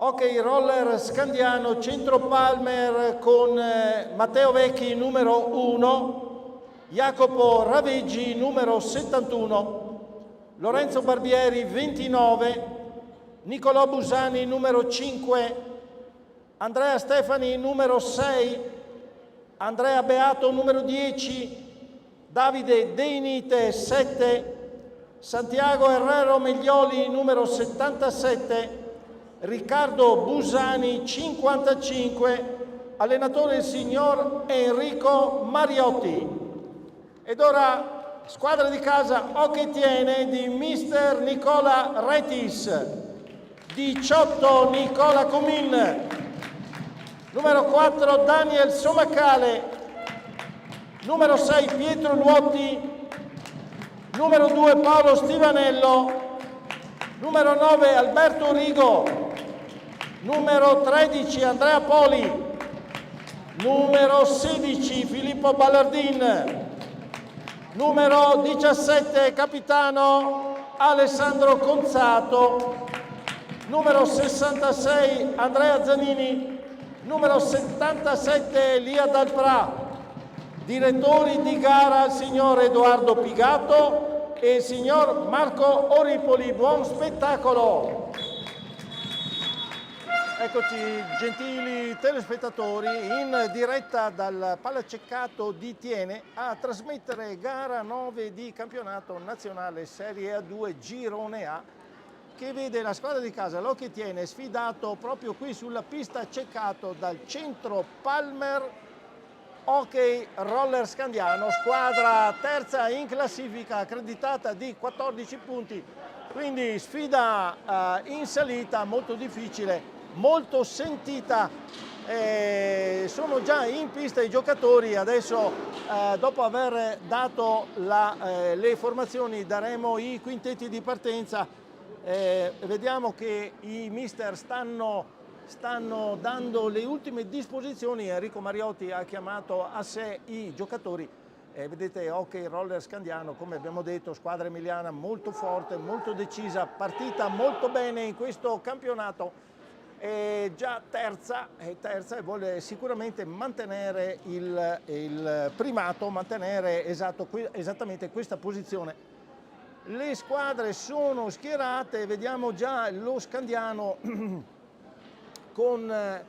Hockey Roller Scandiano, Centro Palmer con Matteo Vecchi numero 1, Jacopo Raveggi numero 71, Lorenzo Barbieri 29, Nicolò Busani numero 5, Andrea Stefani numero 6, Andrea Beato numero 10, Davide Deinite 7, Santiago Herrero Meglioli numero 77, Riccardo Busani 55, allenatore il signor Enrico Mariotti. Ed ora squadra di casa Hockey Tiene di mister Nicola Retis, 18 Nicola Comin, numero 4 Daniel Somacale, numero 6 Pietro Luotti, numero 2 Paolo Stivanello, numero 9 Alberto Rigo, numero 13 Andrea Poli, numero 16 Filippo Ballardin, numero 17 capitano Alessandro Conzato, numero 66 Andrea Zanini, numero 77 Elia Dalprà, direttori di gara il signor Edoardo Pigato e il signor Marco Oripoli. Buon spettacolo! Eccoci, gentili telespettatori, in diretta dal Palaceccato di Tiene a trasmettere gara 9 di campionato nazionale Serie A2 Girone A, che vede la squadra di casa l'Hockey Tiene sfidato proprio qui sulla pista Ceccato dal Centro Palmer Hockey Roller Scandiano, squadra terza in classifica accreditata di 14 punti, quindi sfida in salita molto difficile, molto sentita. Sono già in pista i giocatori. Adesso dopo aver dato le formazioni daremo i quintetti di partenza. Vediamo che i mister stanno dando le ultime disposizioni. Enrico Mariotti ha chiamato a sé i giocatori. Vedete Hockey Roller Scandiano, come abbiamo detto, squadra emiliana molto forte, molto decisa, partita molto bene in questo campionato. Già terza e vuole sicuramente mantenere il primato, mantenere esattamente questa posizione. Le squadre sono schierate, vediamo già lo Scandiano con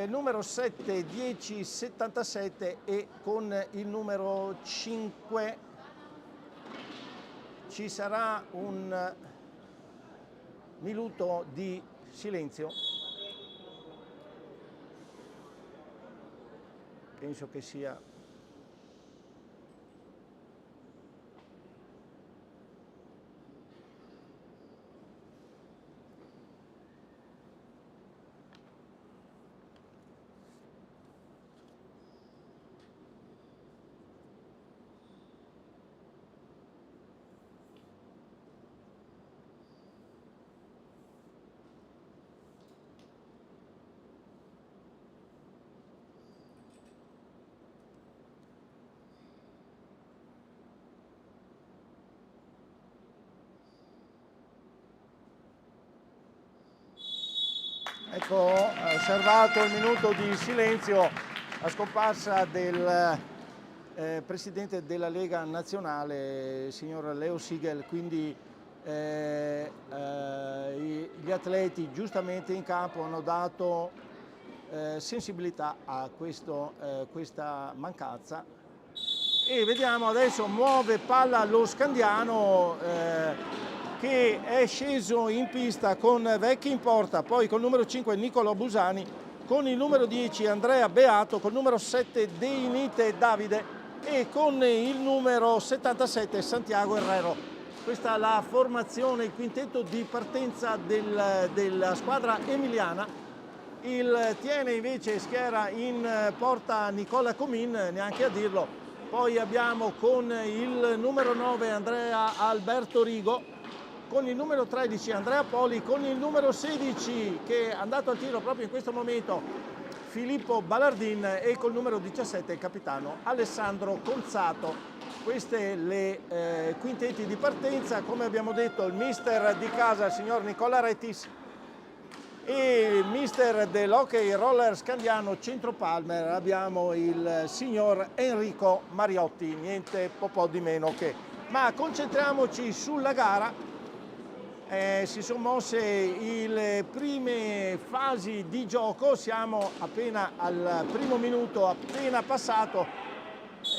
numero 7, 10, 77 e con il numero 5 ci sarà un minuto di silenzio. Penso che sia ecco, osservato il minuto di silenzio, la scomparsa del presidente della Lega Nazionale, signor Leo Sigel, quindi gli atleti giustamente in campo hanno dato sensibilità a questa mancanza. E vediamo adesso muove palla lo Scandiano, che è sceso in pista con Vecchi in porta, poi col numero 5 Nicolò Busani, con il numero 10 Andrea Beato, col numero 7 Deinite Davide e con il numero 77 Santiago Herrero. Questa è la formazione, il quintetto di partenza della squadra emiliana. Il Tiene invece schiera in porta Nicola Comin, neanche a dirlo. Poi abbiamo con il numero 9 Andrea Alberto Rigo, con il numero 13 Andrea Poli, con il numero 16 che è andato al tiro proprio in questo momento Filippo Ballardin e col numero 17 il capitano Alessandro Conzato. Queste le quintetti di partenza. Come abbiamo detto il mister di casa, il signor Nicola Retis, e mister dell'Hockey Roller Scandiano Centro Palmer abbiamo il signor Enrico Mariotti, niente po' di meno che. Ma concentriamoci sulla gara. Si sono mosse le prime fasi di gioco, siamo appena al primo minuto appena passato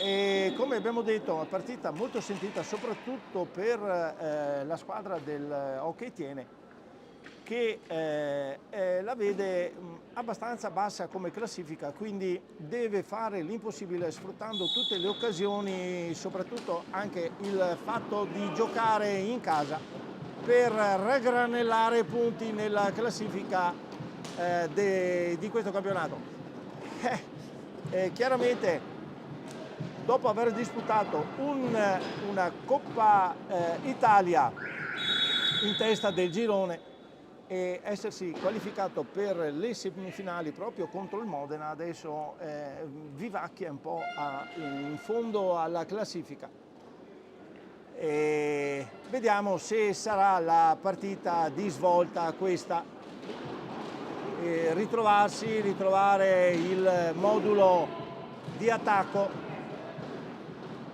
e come abbiamo detto una partita molto sentita soprattutto per la squadra del Hockey Tiene, che la vede abbastanza bassa come classifica, quindi deve fare l'impossibile sfruttando tutte le occasioni, soprattutto anche il fatto di giocare in casa per raggranellare punti nella classifica di questo campionato. Chiaramente dopo aver disputato una Coppa Italia in testa del girone e essersi qualificato per le semifinali proprio contro il Modena, adesso vivacchia un po' in fondo alla classifica. E vediamo se sarà la partita di svolta questa, ritrovare il modulo di attacco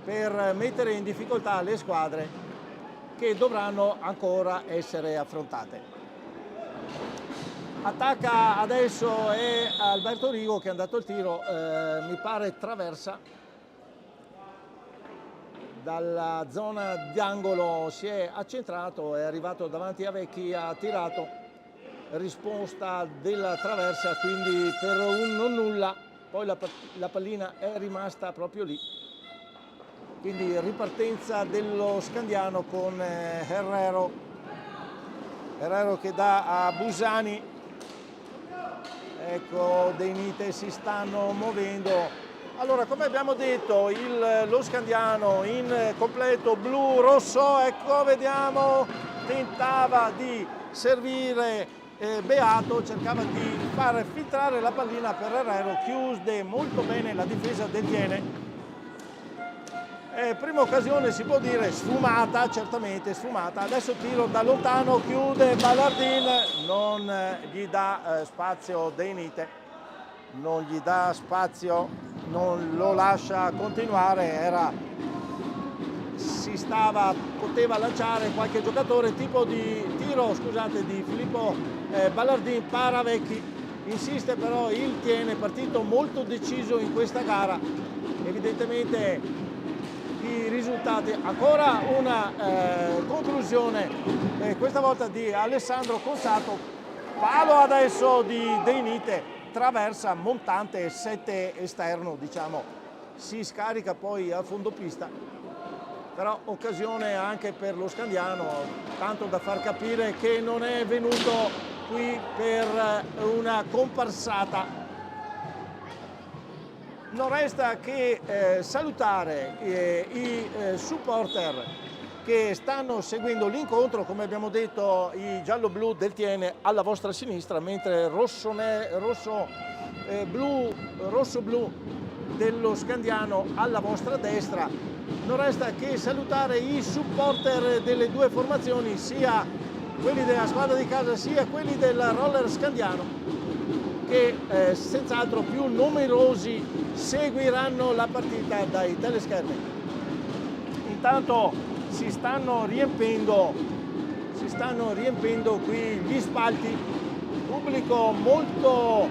per mettere in difficoltà le squadre che dovranno ancora essere affrontate. Attacca adesso è Alberto Rigo che è andato al tiro, mi pare traversa. Dalla zona d'angolo si è accentrato, è arrivato davanti a Vecchi, ha tirato, risposta della traversa, quindi per un non nulla, poi la pallina è rimasta proprio lì. Quindi ripartenza dello Scandiano con Herrero che dà a Busani. Ecco, De Nite si stanno muovendo. Allora, come abbiamo detto, lo Scandiano in completo blu-rosso, ecco, vediamo, tentava di servire Beato, cercava di far filtrare la pallina per Herrero, chiuse molto bene la difesa del Tiene. Prima occasione si può dire sfumata, certamente sfumata, adesso tiro da lontano, chiude Ballardin, non gli dà spazio De Nite, non gli dà spazio, non lo lascia continuare, poteva lanciare qualche giocatore, tipo di tiro, scusate, di Filippo Ballardin para Vecchi, insiste però il Tiene, partito molto deciso in questa gara, evidentemente i risultati, ancora una conclusione, questa volta di Alessandro Consato, palo adesso di De Nite, traversa montante 7 esterno, diciamo, si scarica poi a fondo pista, però occasione anche per lo Scandiano, tanto da far capire che non è venuto qui per una comparsata. Non resta che salutare i supporter che stanno seguendo l'incontro, come abbiamo detto i giallo-blu del Tiene alla vostra sinistra, mentre rosso-blu dello Scandiano alla vostra destra. Non resta che salutare i supporter delle due formazioni, sia quelli della squadra di casa sia quelli del Roller Scandiano, che senz'altro più numerosi seguiranno la partita dai teleschermi. Intanto si stanno riempendo qui gli spalti, pubblico molto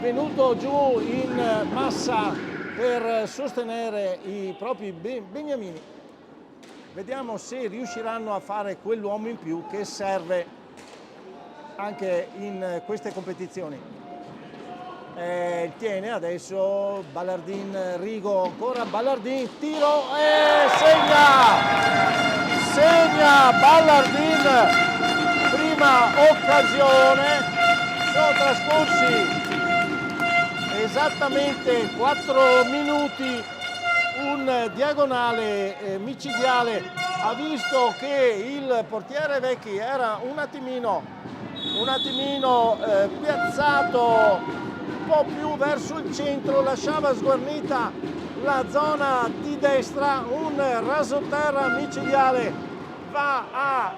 venuto giù in massa per sostenere i propri beniamini. Vediamo se riusciranno a fare quell'uomo in più che serve anche in queste competizioni. Tiene adesso Ballardin, Rigo, ancora Ballardin, tiro e segna Ballardin, prima occasione. Sono trascorsi esattamente 4 minuti, un diagonale micidiale, ha visto che il portiere Vecchi era un attimino piazzato un po' più verso il centro, lasciava sguarnita la zona di destra, un rasoterra micidiale va a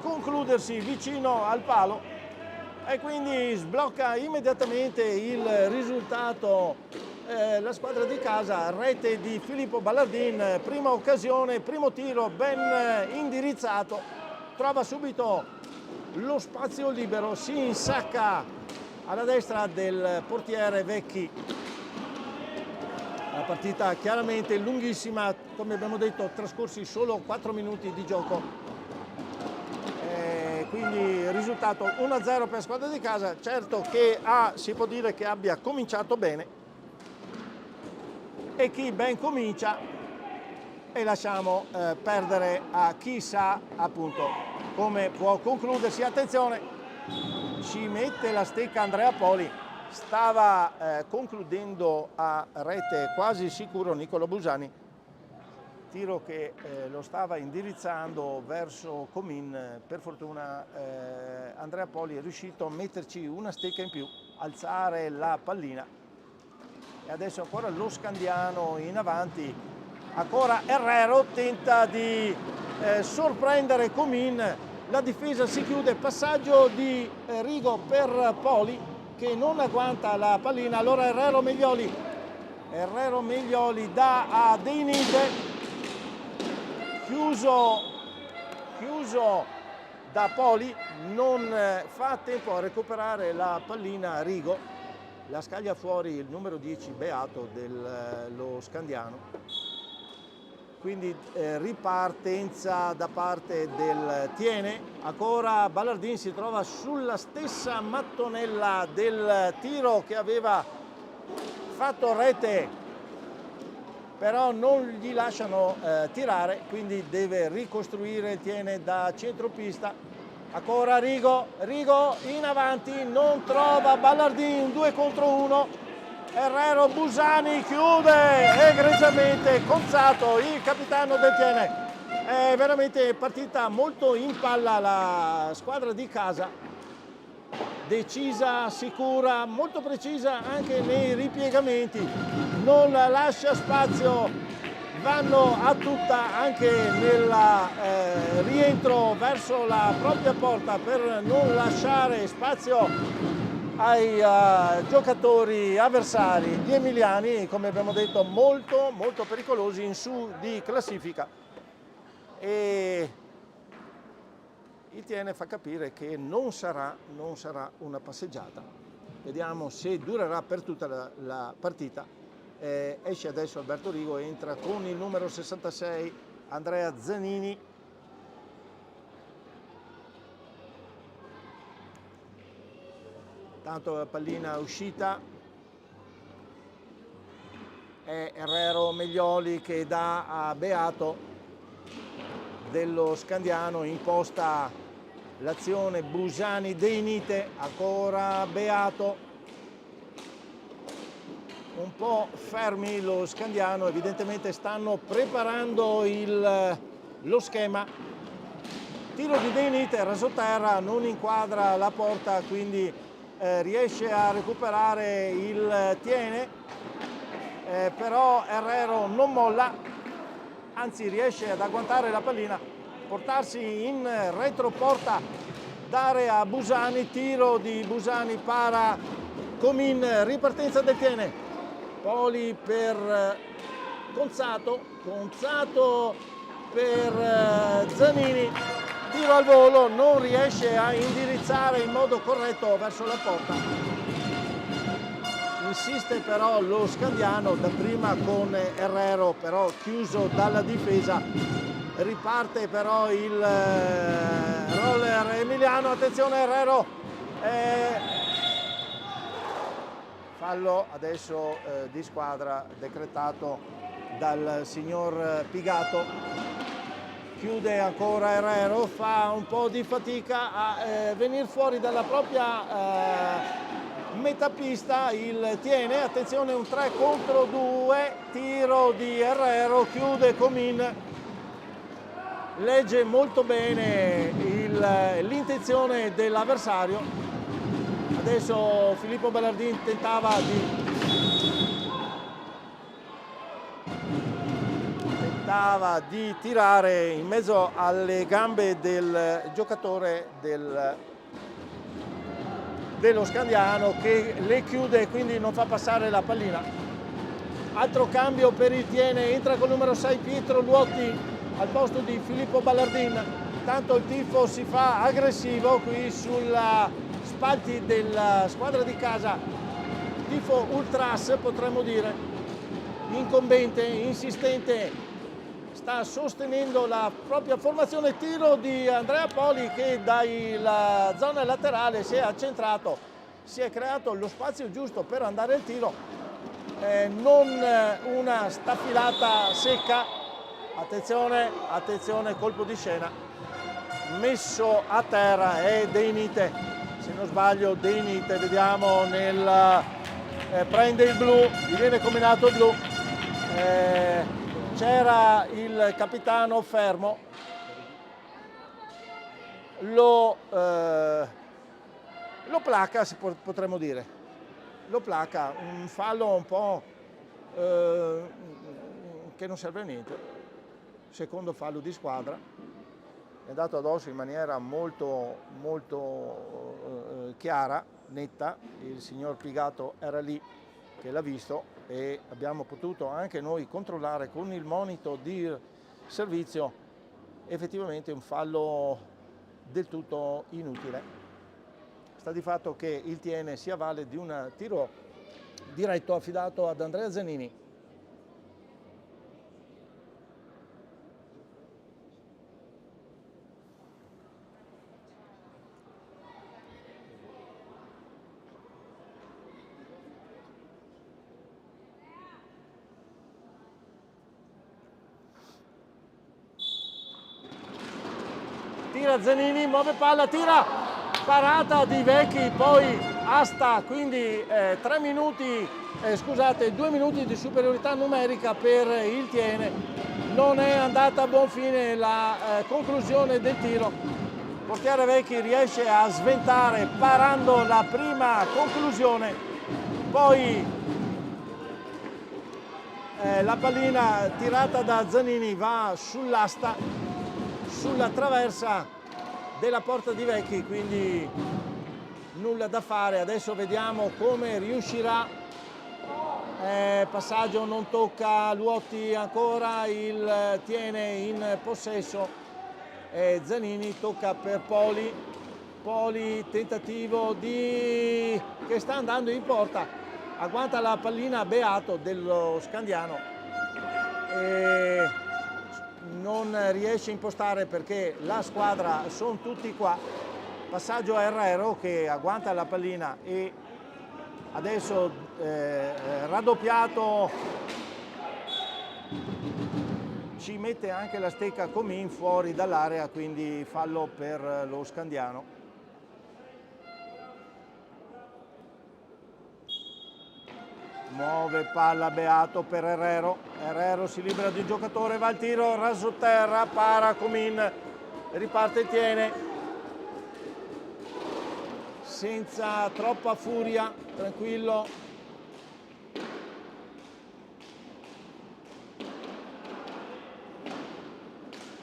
concludersi vicino al palo e quindi sblocca immediatamente il risultato la squadra di casa, rete di Filippo Ballardin, prima occasione, primo tiro ben indirizzato, trova subito lo spazio libero, si insacca alla destra del portiere Vecchi. La partita chiaramente lunghissima, come abbiamo detto, trascorsi solo 4 minuti di gioco. Quindi risultato 1-0 per la squadra di casa. Certo che si può dire che abbia cominciato bene, e chi ben comincia, e lasciamo perdere a chi sa appunto come può concludersi. Attenzione, ci mette la stecca Andrea Poli, stava concludendo a rete quasi sicuro Nicola Busani, tiro che lo stava indirizzando verso Comin. Per fortuna Andrea Poli è riuscito a metterci una stecca in più, alzare la pallina, e adesso ancora lo Scandiano in avanti, ancora Herrero tenta di sorprendere Comin, la difesa si chiude, passaggio di Rigo per Poli che non agguanta la pallina, allora Herrero Meglioli dà a Deinite, chiuso da Poli, non fa tempo a recuperare la pallina Rigo, la scaglia fuori il numero 10 Beato dello Scandiano. Quindi ripartenza da parte del Tiene, ancora Ballardin si trova sulla stessa mattonella del tiro che aveva fatto rete, però non gli lasciano tirare, quindi deve ricostruire, Tiene da centropista. Ancora Rigo in avanti, non trova Ballardin, 2 contro 1, Herrero Busani chiude egregiamente Conzato, il capitano del Tiene. È veramente partita molto in palla la squadra di casa, decisa, sicura, molto precisa anche nei ripiegamenti, non lascia spazio, vanno a tutta anche nel rientro verso la propria porta per non lasciare spazio ai giocatori avversari, gli emiliani, come abbiamo detto, molto pericolosi in su di classifica, e il Tiene fa capire che non sarà una passeggiata. Vediamo se durerà per tutta la partita. Esce adesso Alberto Rigo, entra con il numero 66 Andrea Zanini. Tanto la pallina uscita, è Herrero Meglioli che dà a Beato dello Scandiano, imposta l'azione Busani Deinite, ancora Beato, un po' fermi lo Scandiano, evidentemente stanno preparando lo schema. Tiro di Deinite, rasoterra, non inquadra la porta, quindi riesce a recuperare il Tiene, però Herrero non molla, anzi riesce ad agguantare la pallina, portarsi in retroporta, dare a Busani, tiro di Busani para Comin, ripartenza del Tiene. Poli per Conzato per Zanini, tiro al volo, non riesce a indirizzare in modo corretto verso la porta. Insiste però lo Scandiano, dapprima con Herrero, però chiuso dalla difesa. Riparte però il roller emiliano, attenzione Herrero, fallo adesso di squadra decretato dal signor Pigato. Chiude ancora Herrero, fa un po' di fatica a venire fuori dalla propria metapista, il Tiene, attenzione, un 3 contro 2, tiro di Herrero, chiude Comin, legge molto bene l'intenzione dell'avversario. Adesso Filippo Ballardin tentava di tirare in mezzo alle gambe del giocatore dello Scandiano che le chiude e quindi non fa passare la pallina. Altro cambio per il Tiene, entra col numero 6 Pietro Luotti al posto di Filippo Ballardin. Tanto il tifo si fa aggressivo qui sulla spalti della squadra di casa, tifo ultras potremmo dire, incombente, insistente, sta sostenendo la propria formazione. Tiro di Andrea Poli che dalla zona laterale si è accentrato, si è creato lo spazio giusto per andare al tiro, non una staffilata secca. Attenzione, attenzione, colpo di scena, messo a terra è Deinite, se non sbaglio Deinite, vediamo prende il blu, gli viene combinato il blu, c'era il capitano fermo, lo placa, potremmo dire, lo placa, un fallo un po' che non serve a niente. Secondo fallo di squadra, è andato addosso in maniera molto chiara, netta. Il signor Pigato era lì che l'ha visto e abbiamo potuto anche noi controllare con il monito di servizio. Effettivamente un fallo del tutto inutile. Sta di fatto che il Tiene si avvale di un tiro diretto affidato ad Andrea Zanini. Tira Zanini, muove palla, tira, parata di Vecchi, poi asta, quindi 2 minuti di superiorità numerica per il Tiene. Non è andata a buon fine la conclusione del tiro. Il portiere Vecchi riesce a sventare parando la prima conclusione, poi la pallina tirata da Zanini va sull'asta, sulla traversa della porta di Vecchi, quindi nulla da fare. Adesso vediamo come riuscirà. Passaggio non tocca Luotti, ancora il Tiene in possesso. Zanini, tocca per Poli, tentativo che sta andando in porta, agguanta la pallina Beato dello Scandiano. Non riesce a impostare perché la squadra sono tutti qua. Passaggio a Herrero che agguanta la pallina e adesso raddoppiato, ci mette anche la stecca Comin fuori dall'area, quindi fallo per lo Scandiano. Muove palla Beato per Herrero si libera di un giocatore, va al tiro, raso terra, para Comin, riparte e Tiene senza troppa furia, tranquillo.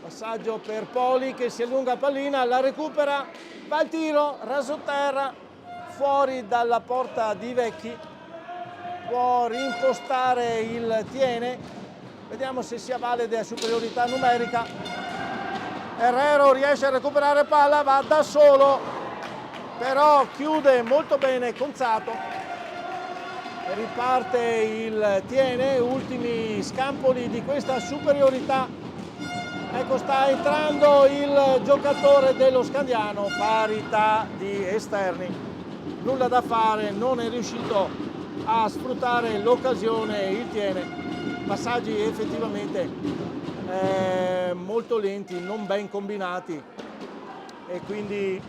Passaggio per Poli che si allunga pallina, la recupera, va al tiro, raso terra, fuori dalla porta di Vecchi. Può rimpostare il Tiene, vediamo se si avvale della superiorità numerica. Herrero riesce a recuperare palla, va da solo, però chiude molto bene Conzato. Riparte il Tiene, ultimi scampoli di questa superiorità. Ecco, sta entrando il giocatore dello Scandiano, parità di esterni. Nulla da fare, non è riuscito a sfruttare l'occasione il Tiene. Passaggi effettivamente molto lenti, non ben combinati e quindi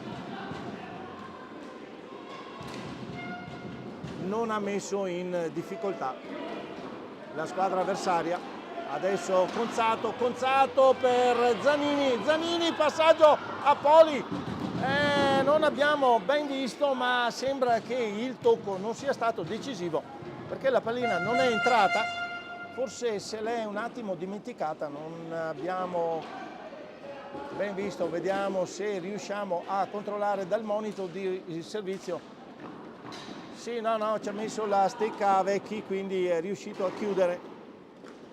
non ha messo in difficoltà la squadra avversaria. Adesso Conzato per Zanini, passaggio a Poli. Non abbiamo ben visto, ma sembra che il tocco non sia stato decisivo perché la pallina non è entrata, forse se l'è un attimo dimenticata, non abbiamo ben visto. Vediamo se riusciamo a controllare dal monitor di servizio Sì, no, ci ha messo la stecca Vecchi, quindi è riuscito a chiudere,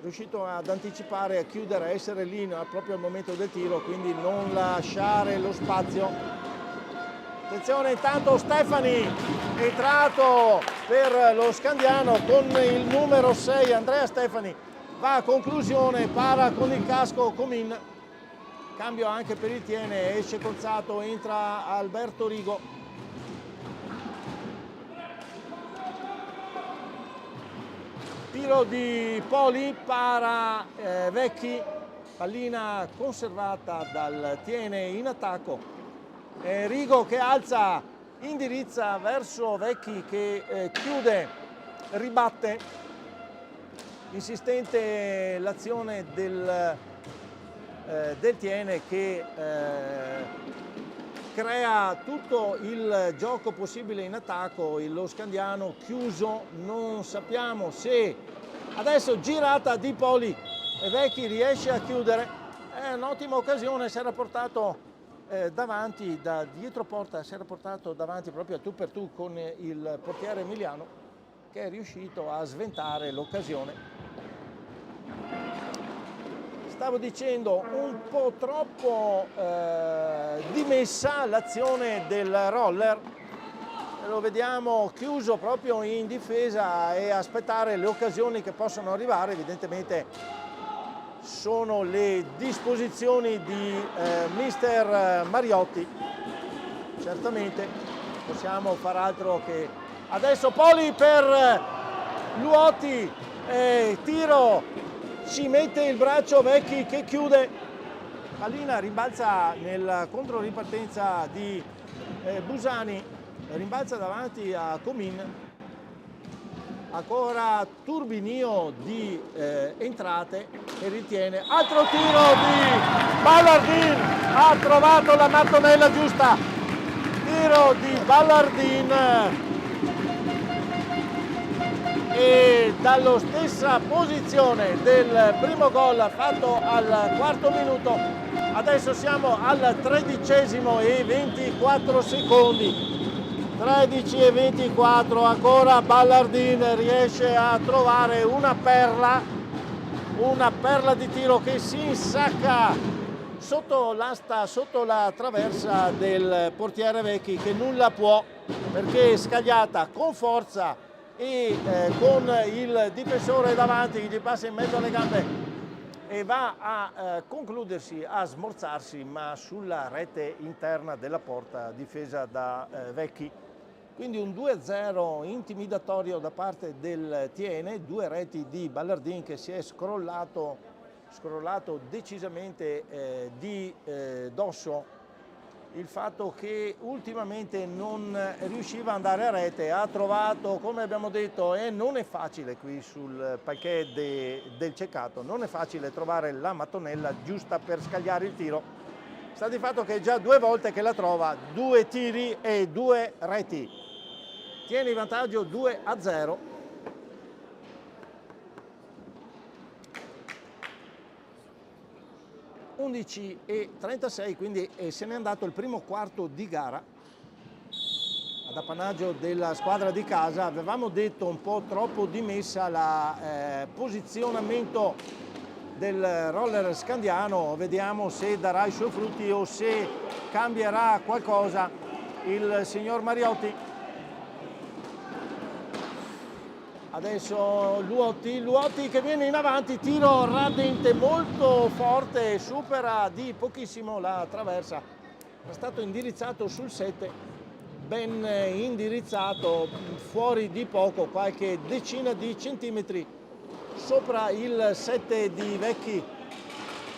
riuscito ad anticipare, a chiudere, a essere lì proprio al momento del tiro, quindi non lasciare lo spazio. Attenzione, intanto Stefani è entrato per lo Scandiano con il numero 6, Andrea Stefani va a conclusione, para con il casco Comin, cambio anche per il Tiene, esce Conzato, entra Alberto Rigo. Tiro di Poli, para Vecchi, pallina conservata dal Tiene in attacco. Rigo che alza, indirizza verso Vecchi che chiude, ribatte. Insistente l'azione del Tiene che crea tutto il gioco possibile in attacco, lo Scandiano chiuso, non sappiamo se adesso girata di Poli e Vecchi riesce a chiudere, è un'ottima occasione, si era portato davanti da dietro porta, si era portato davanti proprio a tu per tu con il portiere Emiliano che è riuscito a sventare l'occasione. Stavo dicendo un po' troppo dimessa l'azione del roller, lo vediamo chiuso proprio in difesa e aspettare le occasioni che possono arrivare, evidentemente sono le disposizioni di mister Mariotti, certamente possiamo far altro che adesso Poli per Luotti, tiro, ci mette il braccio Vecchi che chiude, pallina rimbalza nel controripartenza di Busani, rimbalza davanti a Comin. Ancora turbinio di entrate e ritiene, altro tiro di Ballardin, ha trovato la mattonella giusta, tiro di Ballardin e dalla stessa posizione del primo gol fatto al quarto minuto, adesso siamo al 13° e 24 secondi. 13 e 24, ancora Ballardin riesce a trovare una perla di tiro che si insacca sotto l'asta, sotto la traversa del portiere Vecchi che nulla può perché è scagliata con forza e con il difensore davanti che gli passa in mezzo alle gambe e va a concludersi, a smorzarsi ma sulla rete interna della porta difesa da Vecchi. Quindi un 2-0 intimidatorio da parte del Tiene, 2 reti di Ballardin che si è scrollato decisamente di dosso il fatto che ultimamente non riusciva ad andare a rete, ha trovato, come abbiamo detto, e non è facile qui sul parquet del Ceccato, non è facile trovare la mattonella giusta per scagliare il tiro. Sta di fatto che è già 2 volte che la trova, 2 tiri e 2 reti. Tiene in vantaggio 2-0. (11:36), quindi se n'è andato il primo quarto di gara ad appannaggio della squadra di casa. Avevamo detto un po' troppo dimessa la posizionamento del roller Scandiano, vediamo se darà i suoi frutti o se cambierà qualcosa il signor Mariotti. Adesso Luotti che viene in avanti, tiro radente molto forte, supera di pochissimo la traversa, è stato indirizzato sul 7, ben indirizzato, fuori di poco, qualche decina di centimetri sopra il 7 di Vecchi.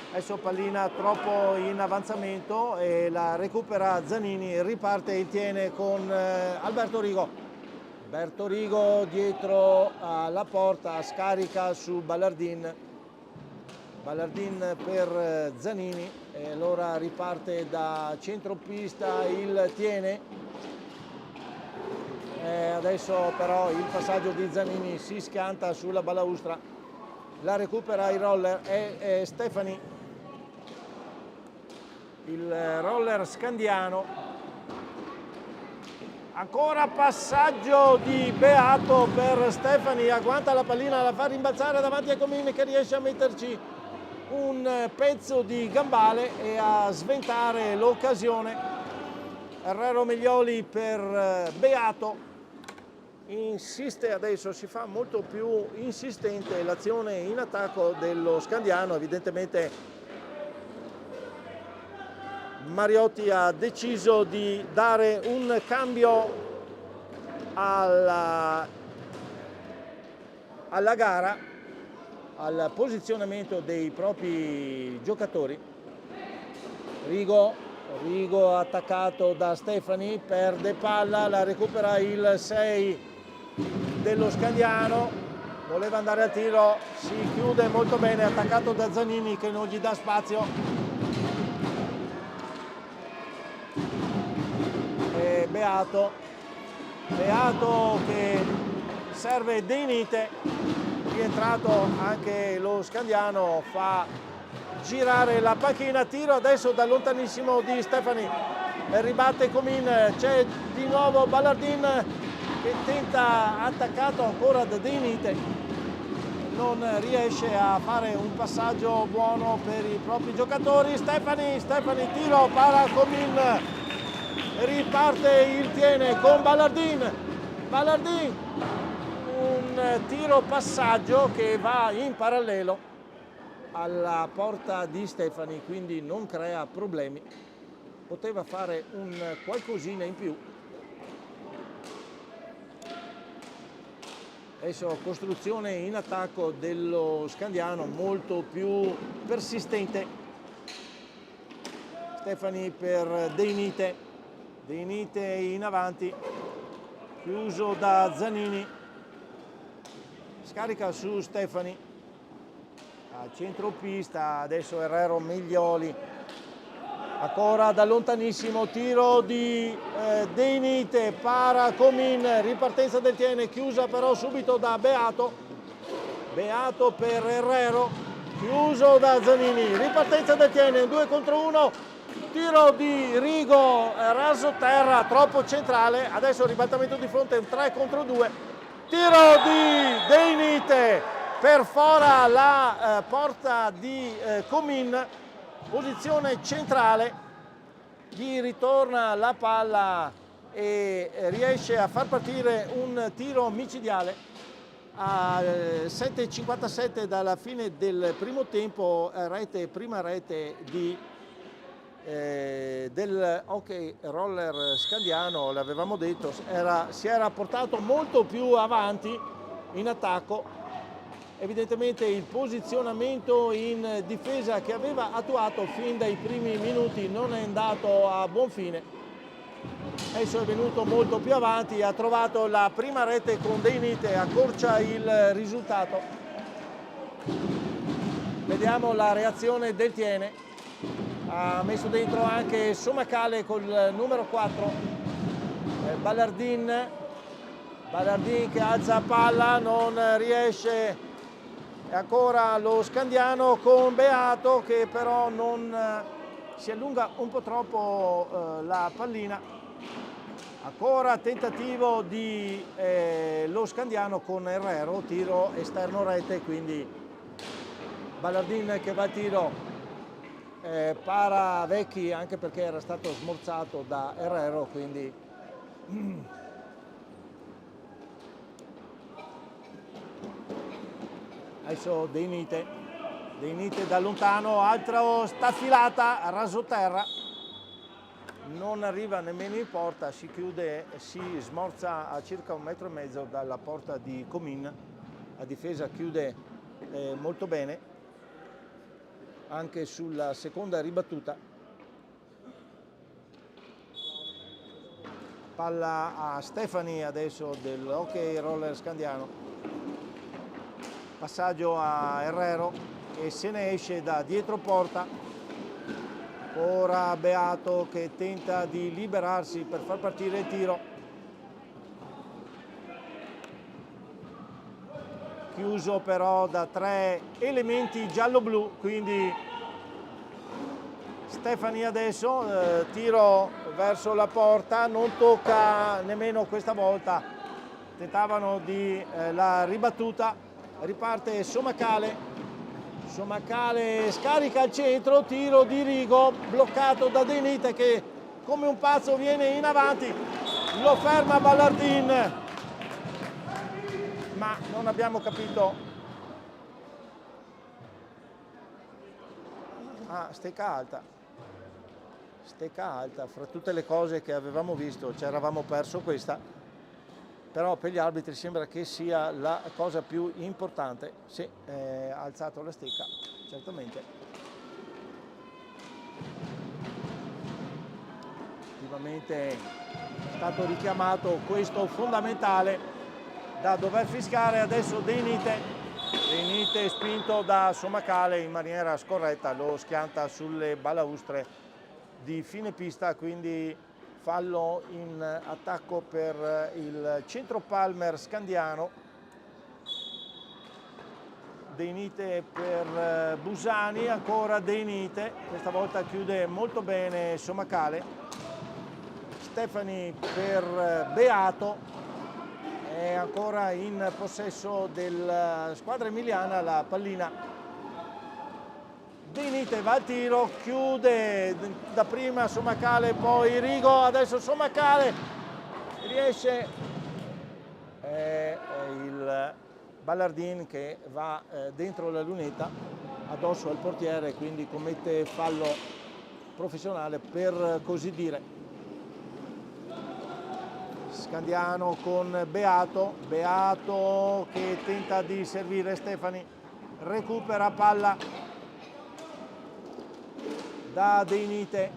Adesso pallina troppo in avanzamento e la recupera Zanini, riparte il Tiene con Alberto Rigo. Alberto Rigo dietro alla porta, scarica su Ballardin per Zanini e allora riparte da centropista il Tiene. Adesso però il passaggio di Zanini si schianta sulla balaustra, la recupera il roller e Stefani, il roller Scandiano. Ancora passaggio di Beato per Stefani, agguanta la pallina, la fa rimbalzare davanti a Comin che riesce a metterci un pezzo di gambale e a sventare l'occasione. Herrero Miglioli per Beato, insiste adesso, si fa molto più insistente l'azione in attacco dello Scandiano. Evidentemente Mariotti ha deciso di dare un cambio alla gara, al posizionamento dei propri giocatori. Rigo attaccato da Stefani, perde palla, la recupera il 6 dello Scandiano, voleva andare al tiro, si chiude molto bene, attaccato da Zanini che non gli dà spazio. E Beato che serve Deinite, rientrato anche lo Scandiano, fa girare la panchina, tiro adesso da lontanissimo di Stefani, ribatte Comin, c'è di nuovo Ballardin che tenta, attaccato ancora da Deinite, non riesce a fare un passaggio buono per i propri giocatori. Stefani, tiro, para Comin, riparte il Tiene con Ballardin, un tiro passaggio che va in parallelo alla porta di Stefani, quindi non crea problemi, poteva fare un qualcosina in più. Adesso costruzione in attacco dello Scandiano molto più persistente. Stefani per Deinite in avanti, chiuso da Zanini, scarica su Stefani a centropista, adesso Herrero Miglioli, ancora da lontanissimo, tiro di Deinite, para Comin, ripartenza del Tiene, chiusa però subito da Beato per Herrero, chiuso da Zanini, ripartenza del Tiene, 2 contro 1, tiro di Rigo, raso terra, troppo centrale, adesso ribaltamento di fronte, un 3 contro 2, tiro di Deinite, perfora la porta di Comin, posizione centrale, gli ritorna la palla e riesce a far partire un tiro micidiale a 7,57 dalla fine del primo tempo, prima rete del Hockey Roller Scandiano. L'avevamo detto, si era portato molto più avanti in attacco. Evidentemente il posizionamento in difesa che aveva attuato fin dai primi minuti non è andato a buon fine. Adesso è venuto molto più avanti, ha trovato la prima rete con Deinite, accorcia il risultato. Vediamo la reazione del Tiene, ha messo dentro anche Somacale col numero 4, Ballardin che alza palla, non riesce. E ancora lo Scandiano con Beato che però non si allunga un po' troppo la pallina. Ancora tentativo di lo Scandiano con Herrero, tiro esterno rete, quindi Ballardin che va a tiro, para Vecchi anche perché era stato smorzato da Herrero, quindi adesso Deinite da lontano, altra staffilata, raso terra, non arriva nemmeno in porta, si chiude, si smorza a circa 1,5 metri dalla porta di Comin. La difesa chiude molto bene anche sulla seconda ribattuta. Palla a Stefani adesso del Hockey Roller Scandiano. Passaggio a Herrero e se ne esce da dietro porta. Ora Beato che tenta di liberarsi per far partire il tiro. Chiuso però da 3 elementi giallo-blu, quindi Stefani adesso, tiro verso la porta, non tocca nemmeno questa volta, tentavano di la ribattuta, riparte Somacale, Somacale scarica al centro, tiro di Rigo, bloccato da De Nite che come un pazzo viene in avanti, lo ferma Ballardin, ma non abbiamo capito. Stecca alta, fra tutte le cose che avevamo visto ci eravamo perso questa, però per gli arbitri sembra che sia la cosa più importante. Sì, ha alzato la stecca, certamente. Effettivamente è stato richiamato questo fondamentale da dover fiscare. Adesso De Nite spinto da Somacale in maniera scorretta, lo schianta sulle balaustre di fine pista, quindi fallo in attacco per il centro Palmer Scandiano. De Nite per Busani, ancora De Nite, questa volta chiude molto bene Somacale. Stefani per Beato, è ancora in possesso della squadra emiliana la pallina. De Nite va al tiro, chiude da prima Somacale, poi Rigo, adesso Somacale riesce, il Ballardin che va dentro la lunetta addosso al portiere, quindi commette fallo professionale per così dire. Scandiano con Beato che tenta di servire Stefani, recupera palla da De Nite.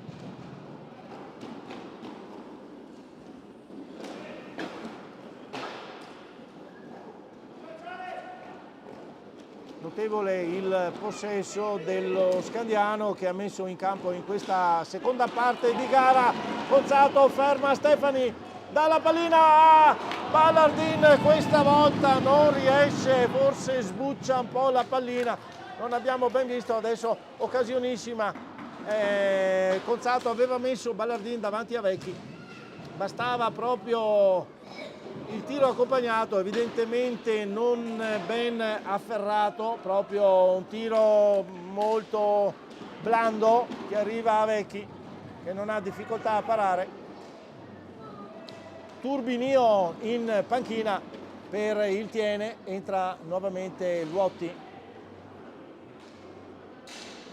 Notevole il possesso dello Scandiano che ha messo in campo in questa seconda parte di gara. Pozzato ferma Stefani, dalla pallina a Ballardin, questa volta non riesce, forse sbuccia un po' la pallina, non abbiamo ben visto. Adesso occasionissima, Pozzato aveva messo Ballardin davanti a Vecchi, bastava proprio il tiro accompagnato, evidentemente non ben afferrato, proprio un tiro molto blando che arriva a Vecchi che non ha difficoltà a parare. Turbinio in panchina per il Tiene, entra nuovamente Luotti.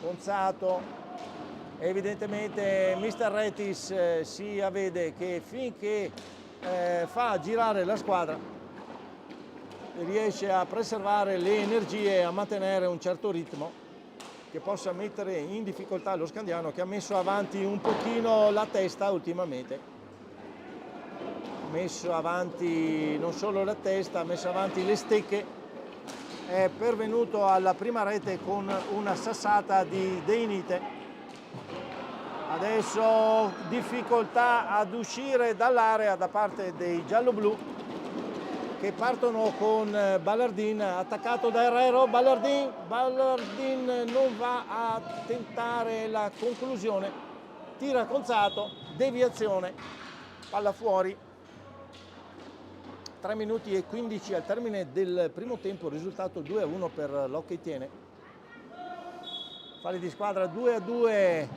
Pozzato, evidentemente Mister Retis si avvede che finché fa girare la squadra riesce a preservare le energie e a mantenere un certo ritmo che possa mettere in difficoltà lo Scandiano, che ha messo avanti un pochino la testa ultimamente, messo avanti non solo la testa, ha messo avanti le stecche, è pervenuto alla prima rete con una sassata di De Nite. Adesso difficoltà ad uscire dall'area da parte dei gialloblu che partono con Ballardin, attaccato da Herrero. Ballardin non va a tentare la conclusione, tira Pozzato, deviazione, palla fuori. 3 minuti e 15 al termine del primo tempo, risultato 2-1 per l'Hockey Tiene. Falli di squadra 2-2,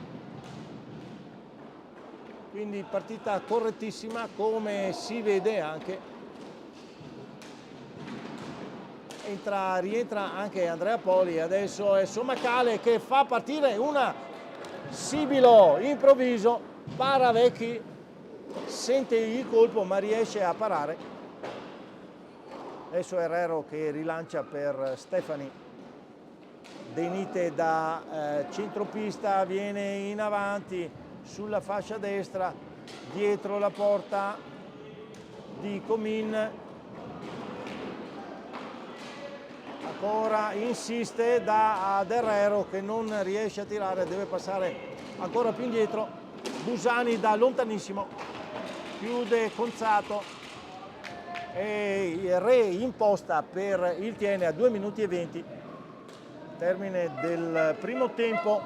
quindi partita correttissima come si vede anche. Rientra anche Andrea Poli, adesso è Somacale che fa partire una sibilo improvviso, para Vecchi, sente il colpo ma riesce a parare. Adesso Herrero che rilancia per Stefani. De Nite da centropista viene in avanti sulla fascia destra, dietro la porta di Comin. Ancora insiste ad Herrero che non riesce a tirare, deve passare ancora più indietro. Busani da lontanissimo, chiude Pozzato e reimposta per il Tiene a 2 minuti e 20. Termine del primo tempo.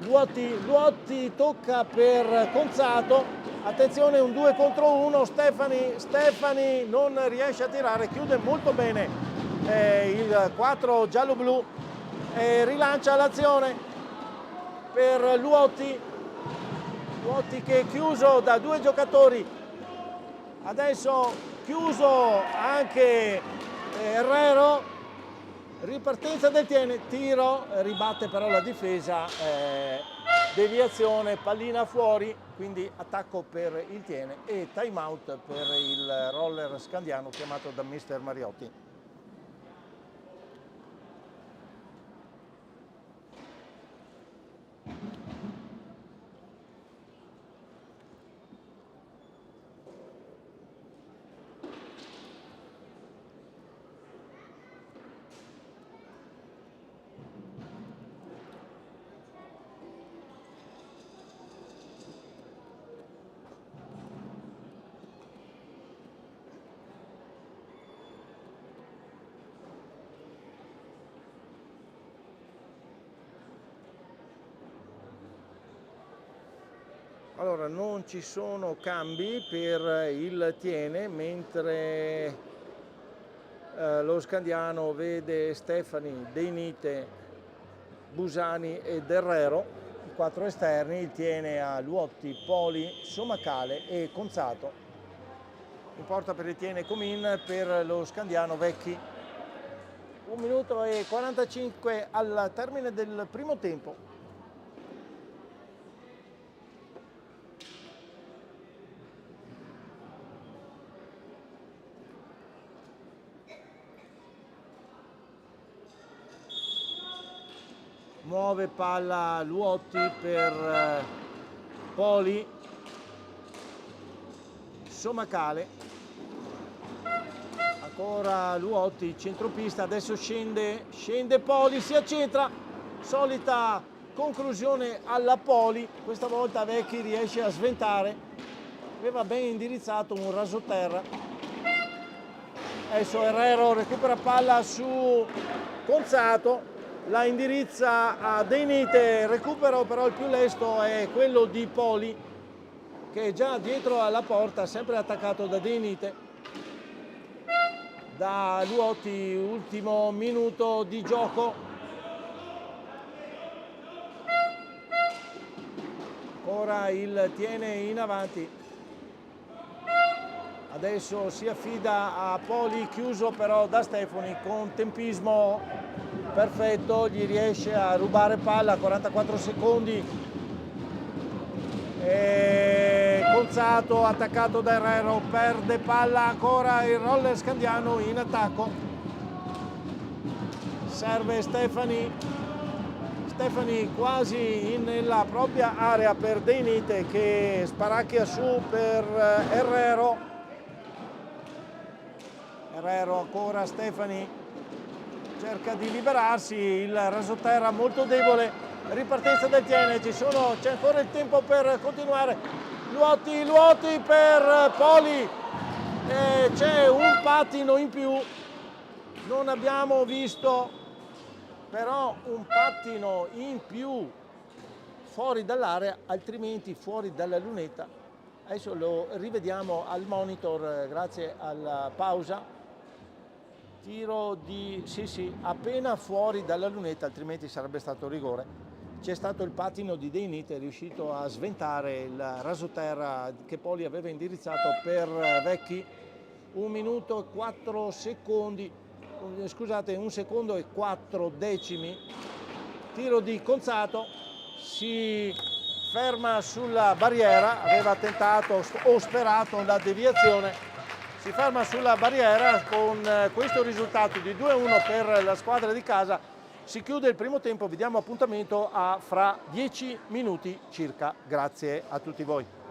Luotti tocca per Conzato, attenzione, un 2 contro 1, Stefani non riesce a tirare, chiude molto bene il 4 giallo-blu e rilancia l'azione per Luotti che è chiuso da due giocatori, adesso chiuso anche Herrero. Ripartenza del Tiene, tiro, ribatte però la difesa, deviazione, pallina fuori, quindi attacco per il Tiene e time out per il roller scandiano chiamato da mister Mariotti. Allora, non ci sono cambi per il Tiene, mentre lo Scandiano vede Stefani, Deinite, Busani ed Herrero, i quattro esterni. Il Tiene a Luotti, Poli, Somacale e Conzato. In porta per il Tiene Comin, per lo Scandiano Vecchi. 1 minuto e 45 al termine del primo tempo. Muove palla Luotti per Poli, Somacale, ancora Luotti, centropista, adesso scende Poli, si accentra, solita conclusione alla Poli, questa volta Vecchi riesce a sventare, aveva ben indirizzato un rasoterra. Adesso Herrero recupera palla su Conzato, la indirizza a Deinite, recupero però il più lesto è quello di Poli che è già dietro alla porta, sempre attaccato da Deinite. Da Luotti, ultimo minuto di gioco. Ora il Tiene in avanti. Adesso si affida a Poli, chiuso però da Stefani con tempismo perfetto, gli riesce a rubare palla, 44 secondi. E Conzato attaccato da Herrero, perde palla ancora il roller Scandiano in attacco. Serve Stefani quasi nella propria area per Deinite che sparacchia su per Herrero. Herrero ancora, Stefani cerca di liberarsi, il rasoterra molto debole, ripartenza del Tiene, c'è ancora il tempo per continuare. Luotti per Poli, c'è un pattino in più, non abbiamo visto però un pattino in più fuori dall'area, altrimenti fuori dalla lunetta. Adesso lo rivediamo al monitor grazie alla pausa. Tiro di sì, appena fuori dalla lunetta, altrimenti sarebbe stato rigore. C'è stato il pattino di Deinite, è riuscito a sventare il rasoterra che Poli aveva indirizzato per Vecchi. 1 minuto e 4 secondi, scusate, 1 secondo e 4 decimi. Tiro di Conzato, si ferma sulla barriera, aveva tentato o sperato la deviazione. Si ferma sulla barriera con questo risultato di 2-1 per la squadra di casa. Si chiude il primo tempo, vi diamo appuntamento a fra 10 minuti circa. Grazie a tutti voi.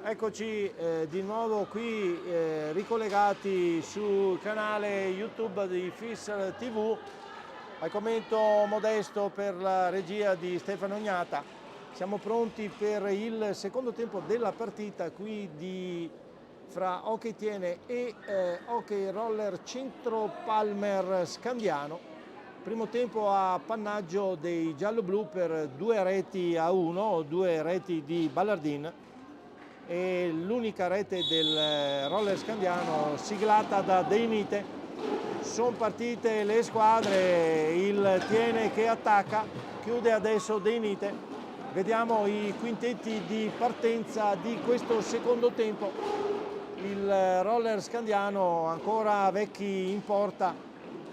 Eccoci di nuovo qui ricollegati sul canale YouTube di FIS TV, al commento modesto per la regia di Stefano Ognata. Siamo pronti per il secondo tempo della partita qui fra Hockey Tiene e Hockey Roller Centro Palmer Scandiano. Primo tempo a appannaggio dei giallo-blu per 2-1, 2 reti di Ballardin, e l'unica rete del Roller Scandiano siglata da Deinite. Sono partite le squadre, il Tiene che attacca, chiude adesso Deinite. Vediamo i quintetti di partenza di questo secondo tempo. Il Roller Scandiano ancora vecchi in porta,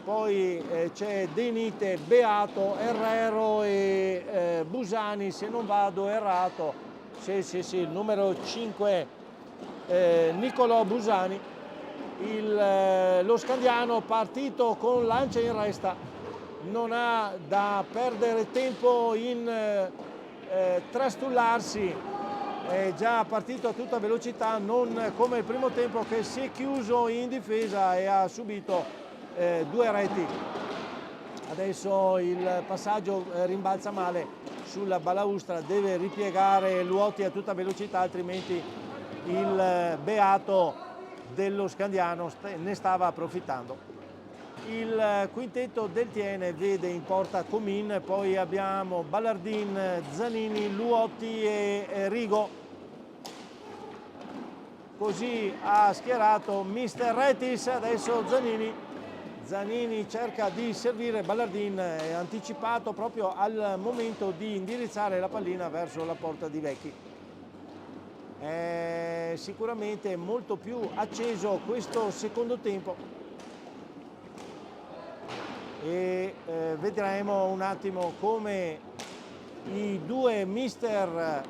poi c'è Deinite, Beato, Herrero e Busani, se non vado errato. Sì, il numero 5 Niccolò Busani. Lo Scandiano partito con lancia in resta, non ha da perdere tempo in trastullarsi, è già partito a tutta velocità, non come il primo tempo che si è chiuso in difesa e ha subito 2 reti. Adesso il passaggio rimbalza male sulla balaustra, deve ripiegare Luotti a tutta velocità, altrimenti il Beato dello Scandiano ne stava approfittando. Il quintetto del Tiene vede in porta Comin, poi abbiamo Ballardin, Zanini, Luotti e Rigo. Così ha schierato Mister Retis, adesso Zanini cerca di servire, Ballardin è anticipato proprio al momento di indirizzare la pallina verso la porta di Vecchi. È sicuramente molto più acceso questo secondo tempo e vedremo un attimo come i due mister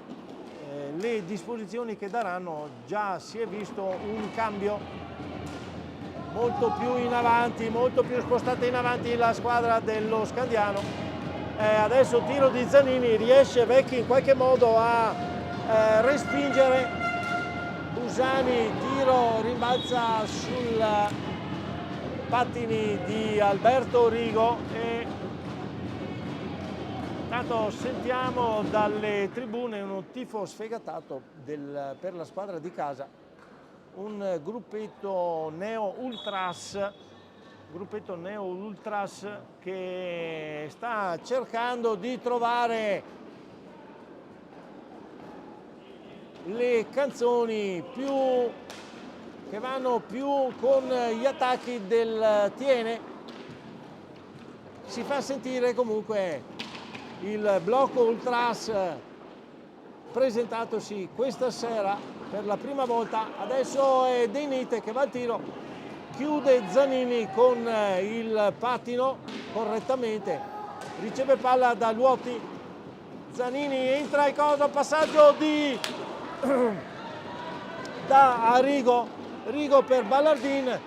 le disposizioni che daranno. Già si è visto un cambio molto più in avanti, molto più spostata in avanti la squadra dello Scandiano. Adesso tiro di Zanini, riesce Vecchi in qualche modo a respingere Busani, tiro rimbalza sul pattini di Alberto Rigo e intanto sentiamo dalle tribune un tifo sfegatato per la squadra di casa. Un gruppetto neo ultras che sta cercando di trovare le canzoni che vanno più con gli attacchi del Tiene. Si fa sentire comunque il blocco ultras presentatosi questa sera per la prima volta. Adesso è Deinite che va al tiro, chiude Zanini con il pattino correttamente, riceve palla da Luotti, Zanini entra e passaggio da Rigo per Ballardin,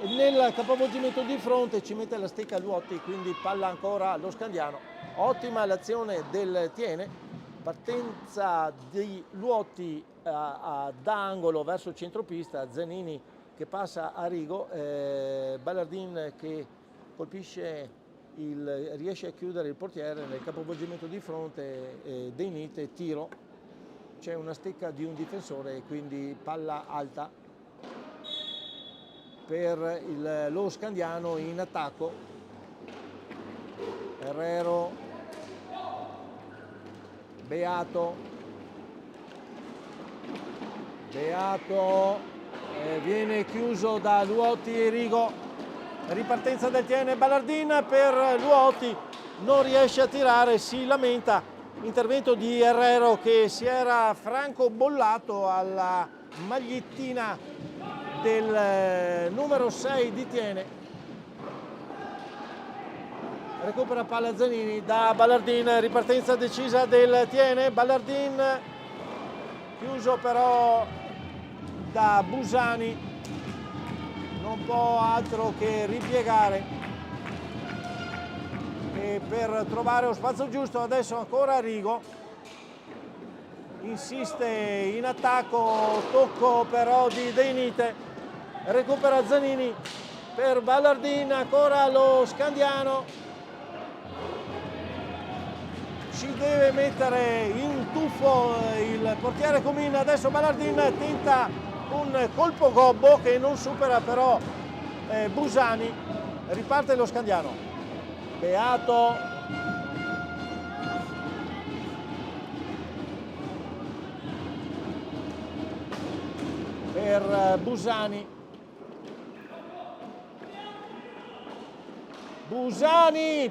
nel capovolgimento di fronte ci mette la stecca Luotti, quindi palla ancora allo Scandiano. Ottima l'azione del Tiene, partenza di Luotti da angolo verso il centropista, Zanini che passa a Rigo, Ballardin che colpisce riesce a chiudere il portiere nel capovolgimento di fronte, Deinite, tiro, c'è una stecca di un difensore e quindi palla alta per lo Scandiano in attacco. Herrero, Beato viene chiuso da Luotti e Rigo. Ripartenza del Tiene, Ballardin per Luotti, non riesce a tirare, si lamenta. Intervento di Herrero che si era franco bollato alla magliettina del numero 6 di Tiene. Recupera palla Zanini da Ballardin, ripartenza decisa del Tiene, Ballardin chiuso però da Busani, non può altro che ripiegare e per trovare lo spazio giusto. Adesso ancora Rigo, insiste in attacco, tocco però di Deinite, recupera Zanini per Ballardin, ancora lo Scandiano, ci deve mettere in tuffo il portiere Comin. Adesso Ballardin tenta un colpo gobbo che non supera però Busani, riparte lo Scandiano, Beato, per Busani,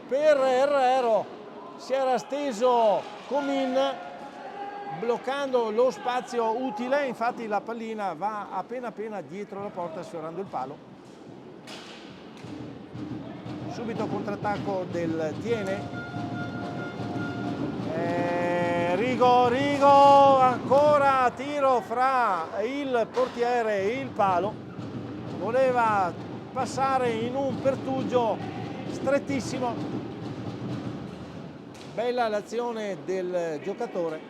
per Herrero, si era steso Comin bloccando lo spazio utile, infatti la pallina va appena dietro la porta sfiorando il palo. Subito contrattacco del Tiene, Rigo, ancora tiro fra il portiere e il palo, voleva passare in un pertugio strettissimo. Bella l'azione del giocatore,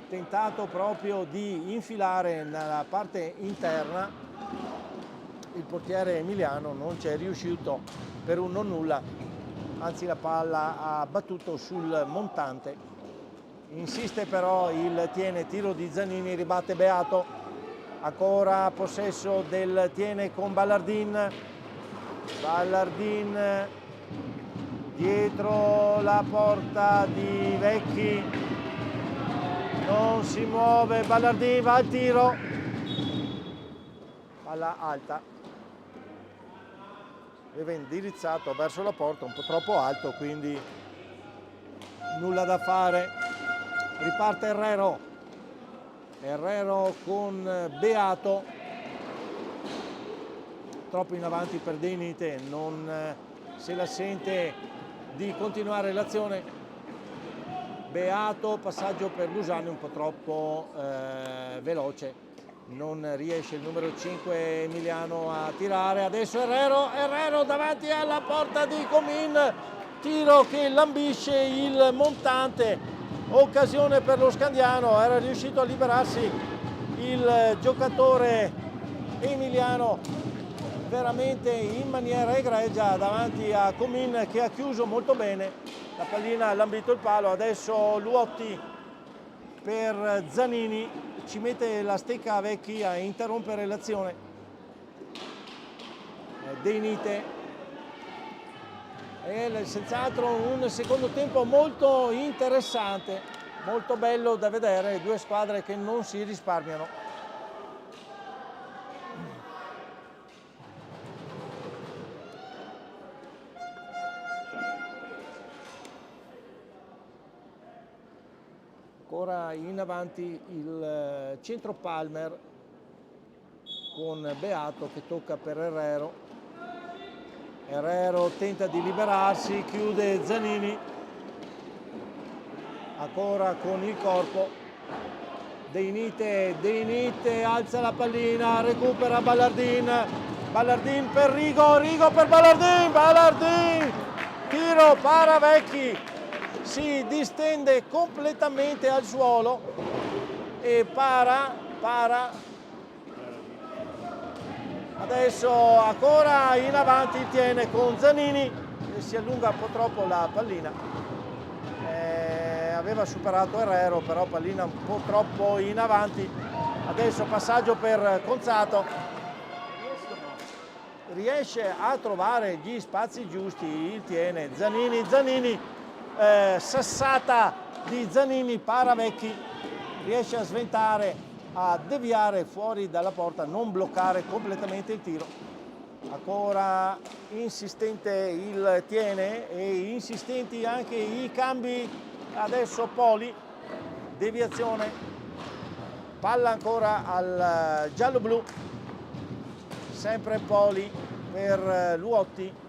tentato proprio di infilare nella parte interna, il portiere emiliano non c'è riuscito per un non nulla, anzi la palla ha battuto sul montante. Insiste però il Tiene, tiro di Zanini, ribatte Beato, ancora possesso del Tiene con Ballardin, dietro la porta di Vecchi, non si muove Ballardin, va al tiro, palla alta, aveva indirizzato verso la porta un po' troppo alto, quindi nulla da fare. Riparte Herrero con Beato, troppo in avanti per Deinite, non se la sente di continuare l'azione. Beato, passaggio per Busani un po' troppo veloce, non riesce il numero 5 emiliano a tirare. Adesso Herrero davanti alla porta di Comin, tiro che lambisce il montante, occasione per lo Scandiano, era riuscito a liberarsi il giocatore emiliano veramente in maniera egregia davanti a Comin, che ha chiuso molto bene, la pallina ha lambito il palo. Adesso Luotti per Zanini, ci mette la stecca a Vecchi a interrompere l'azione. Deinite, e senz'altro un secondo tempo molto interessante, molto bello da vedere, due squadre che non si risparmiano. Ancora in avanti il centro Palmer con Beato che tocca per Herrero tenta di liberarsi, chiude Zanini, ancora con il corpo, Deinite alza la pallina, recupera Ballardin per Rigo per Ballardin, tiro para Vecchi, si distende completamente al suolo e para. Adesso ancora in avanti Tiene con Zanini e si allunga un po' troppo la pallina, aveva superato Herrero, però pallina un po' troppo in avanti. Adesso passaggio per Conzato, riesce a trovare gli spazi giusti il Tiene, Zanini, sassata di Zanini, para Vecchi, riesce a sventare, a deviare fuori dalla porta, non bloccare completamente il tiro. Ancora insistente il Tiene e insistenti anche i cambi. Adesso Poli, deviazione, palla ancora al giallo-blu, sempre Poli per Luotti,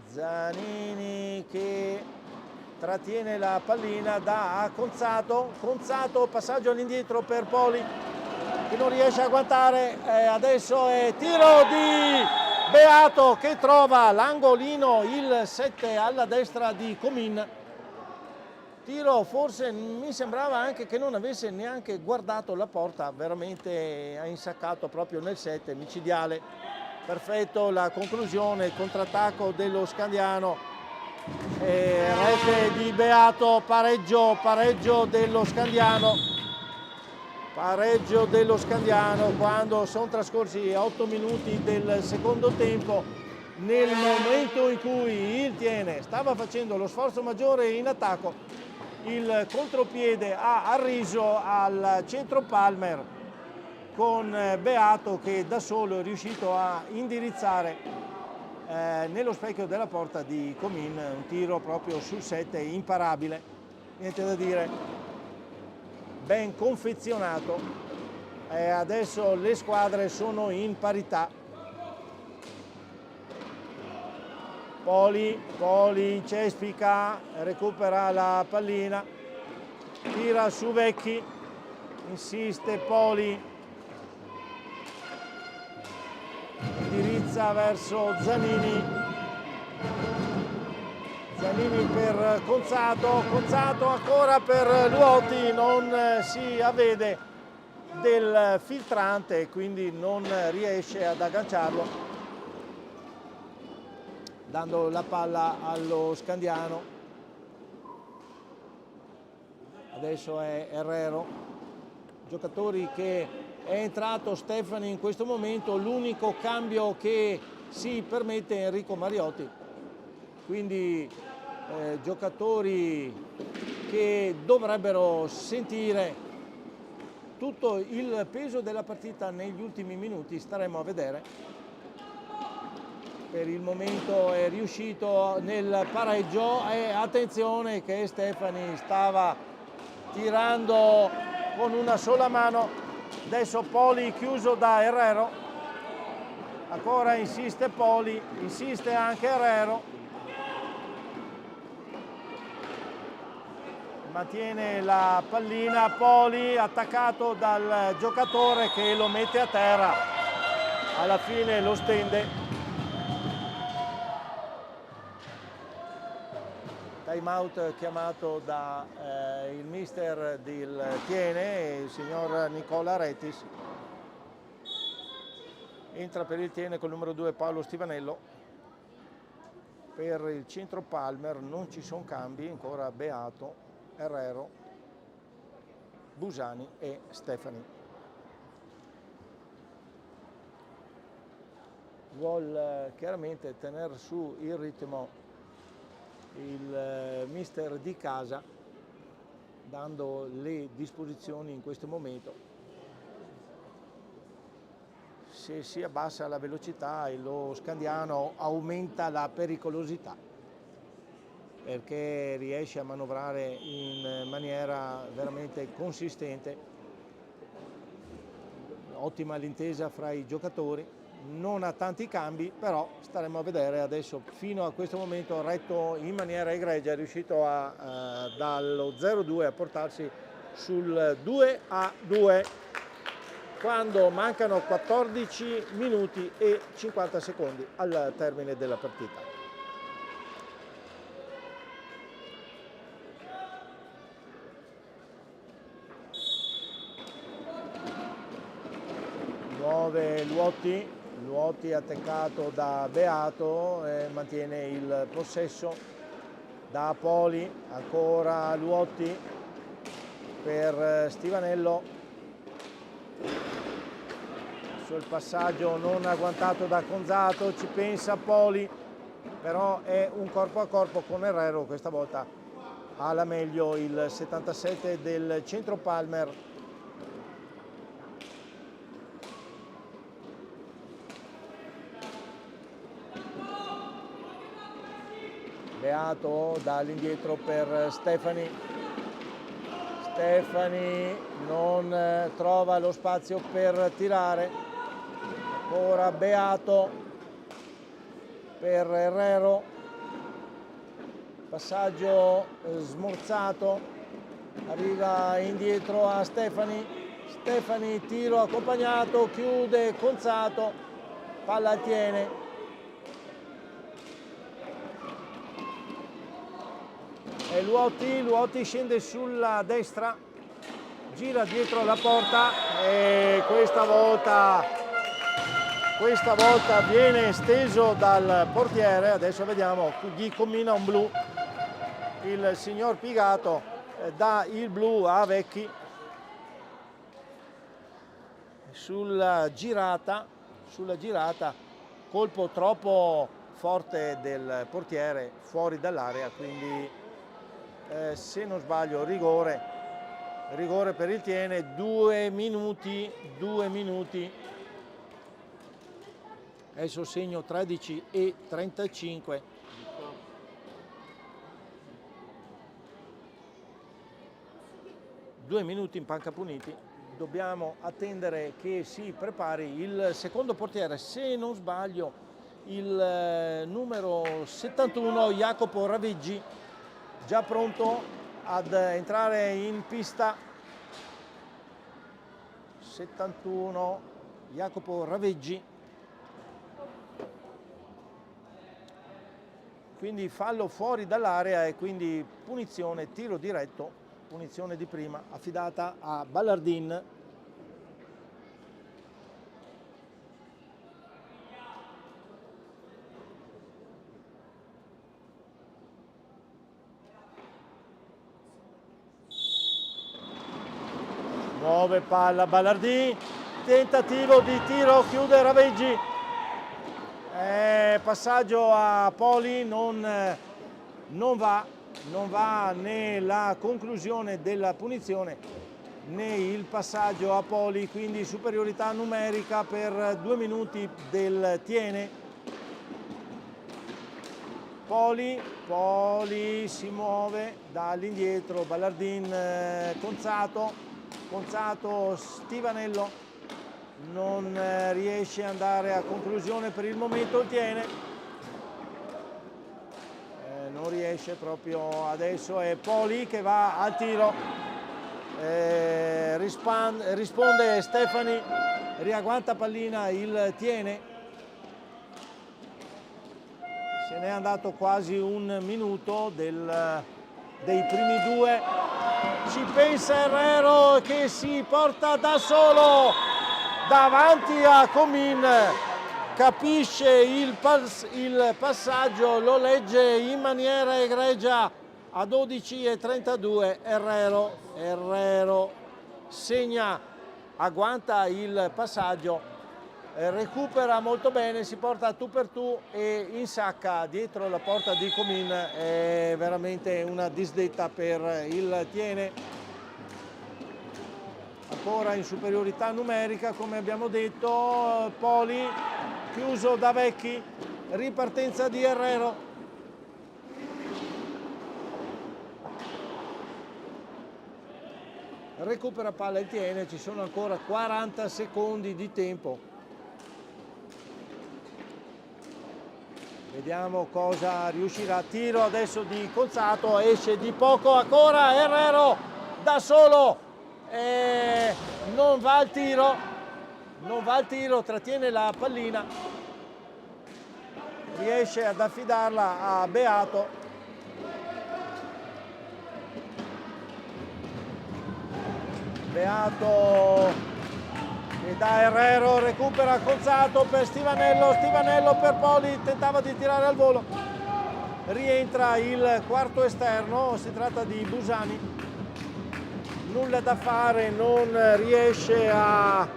Zanini che trattiene la pallina, dà a Conzato, passaggio all'indietro per Poli che non riesce a agguantare, adesso è tiro di Beato che trova l'angolino, il 7 alla destra di Comin. Tiro, forse mi sembrava anche che non avesse neanche guardato la porta, veramente ha insaccato proprio nel 7, micidiale. Perfetto la conclusione, il contrattacco dello Scandiano, rete di Beato, pareggio dello Scandiano. Pareggio dello Scandiano quando sono trascorsi 8 minuti del secondo tempo, nel momento in cui il Tiene stava facendo lo sforzo maggiore in attacco. Il contropiede ha arriso al centro Palmer con Beato che da solo è riuscito a indirizzare nello specchio della porta di Comin un tiro proprio sul 7 imparabile, niente da dire, ben confezionato. Adesso le squadre sono in parità. Poli cespica, recupera la pallina, tira su Vecchi, insiste Poli, indirizza verso Zanini, Zanini per Conzato ancora per Luoti, non si avvede del filtrante, quindi non riesce ad agganciarlo, dando la palla allo Scandiano. Adesso è Herrero, giocatori che è entrato Stefani in questo momento, l'unico cambio che si permette Enrico Mariotti, quindi giocatori che dovrebbero sentire tutto il peso della partita negli ultimi minuti, staremo a vedere. Per il momento è riuscito nel pareggio e attenzione che Stefani stava tirando con una sola mano. Adesso Poli chiuso da Herrero, ancora insiste Poli, insiste anche Herrero, mantiene la pallina Poli, attaccato dal giocatore che lo mette a terra, alla fine lo stende. Time out chiamato da il mister del Tiene, il signor Nicola Retis. Entra per il Tiene con il numero 2 Paolo Stivanello. Per il centro Palmer non ci sono cambi, ancora Beato, Herrero, Busani e Stefani. Vuol chiaramente tenere su il ritmo il mister di casa, dando le disposizioni in questo momento. Se si abbassa la velocità e lo Scandiano aumenta la pericolosità, perché riesce a manovrare in maniera veramente consistente. Ottima l'intesa fra i giocatori, non ha tanti cambi, però staremo a vedere. Adesso fino a questo momento retto in maniera egregia, è riuscito dallo 0-2 a portarsi sul 2-2 quando mancano 14 minuti e 50 secondi al termine della partita. Muove Luoti attaccato da Beato, mantiene il possesso da Poli, ancora Luoti per Stivanello, sul passaggio non agguantato da Conzato, ci pensa Poli, però è un corpo a corpo con Herrero, questa volta ha la meglio il 77 del centro Palmer. Beato dall'indietro per Stefani, Stefani non trova lo spazio per tirare, ora Beato per Herrero, passaggio smorzato, arriva indietro a Stefani, Stefani tiro accompagnato, chiude Conzato, palla al Tiene, E Luotti scende sulla destra, gira dietro la porta e questa volta viene steso dal portiere. Adesso vediamo, gli combina un blu il signor Pigato, dà il blu a Vecchi sulla girata, colpo troppo forte del portiere fuori dall'area, quindi se non sbaglio rigore per il Tiene. 2 minuti, adesso segno 13:35. 2 minuti in panca puniti. Dobbiamo attendere che si prepari il secondo portiere, se non sbaglio il numero 71 Jacopo Raveggi, già pronto ad entrare in pista. 71 Jacopo Raveggi. Quindi fallo fuori dall'area e quindi punizione, tiro diretto, punizione di prima affidata a Ballardin. Muove palla Ballardin, tentativo di tiro, chiude Raveggi. Passaggio a Poli, non va né la conclusione della punizione né il passaggio a Poli, quindi superiorità numerica per 2 minuti del Tiene. Poli si muove dall'indietro, Ballardin, Conzato, Stivanello non riesce ad andare a conclusione per il momento il Tiene, non riesce proprio adesso. È Poli che va al tiro, risponde Stefani, riagguanta pallina il Tiene, se n'è andato quasi un minuto dei primi 2. Ci pensa Herrero che si porta da solo davanti a Comin, capisce il passaggio, lo legge in maniera egregia. A 12:32 Herrero segna, agguanta il passaggio, recupera molto bene, si porta tu per tu e insacca dietro la porta di Comin. È veramente una disdetta per il Tiene. Ancora in superiorità numerica, come abbiamo detto. Poli chiuso da Vecchi, ripartenza di Herrero. Recupera palla il Tiene, ci sono ancora 40 secondi di tempo. Vediamo cosa riuscirà. Tiro adesso di Conzato, esce di poco ancora Herrero da solo. Non va al tiro, trattiene la pallina, riesce ad affidarla a Beato. Beato e da Herrero recupera Conzato per Stivanello per Poli, tentava di tirare al volo, rientra il quarto esterno, si tratta di Busani. Nulla da fare, non riesce a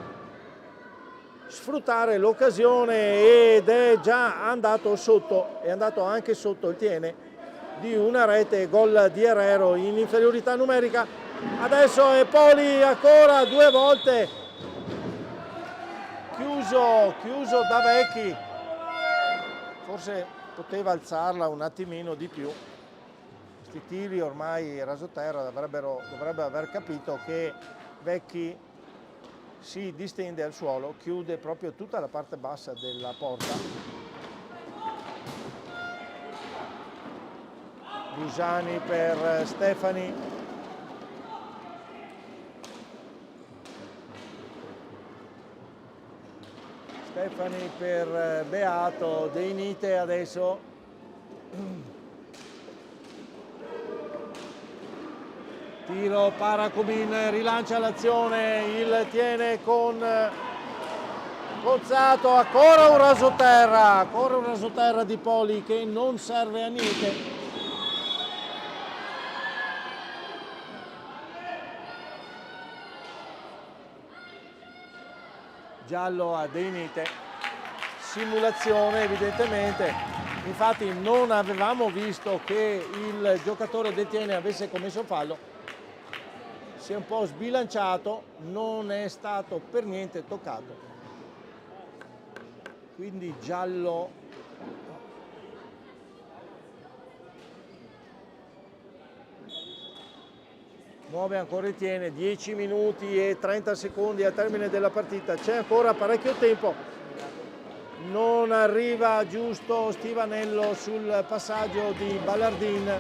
sfruttare l'occasione ed è già andato sotto, è andato anche sotto il Tiene di una rete. Gol di Herrero in inferiorità numerica. Adesso è Poli ancora 2 volte, chiuso da Vecchi, forse poteva alzarla un attimino di più. I tiri ormai rasoterra dovrebbero aver capito che Vecchi si distende al suolo, chiude proprio tutta la parte bassa della porta. Busani per Stefani. Stefani per Beato, De Nite adesso. Tiro Paracomin, rilancia l'azione, il tiene con Gonzato, ancora un rasoterra di Poli che non serve a niente. Giallo a Deinite, simulazione evidentemente, infatti non avevamo visto che il giocatore del Tiene avesse commesso fallo, si è un po' sbilanciato, non è stato per niente toccato, quindi giallo. Muove ancora il Tiene, 10 minuti e 30 secondi al termine della partita, c'è ancora parecchio tempo, non arriva giusto Stivanello sul passaggio di Ballardin.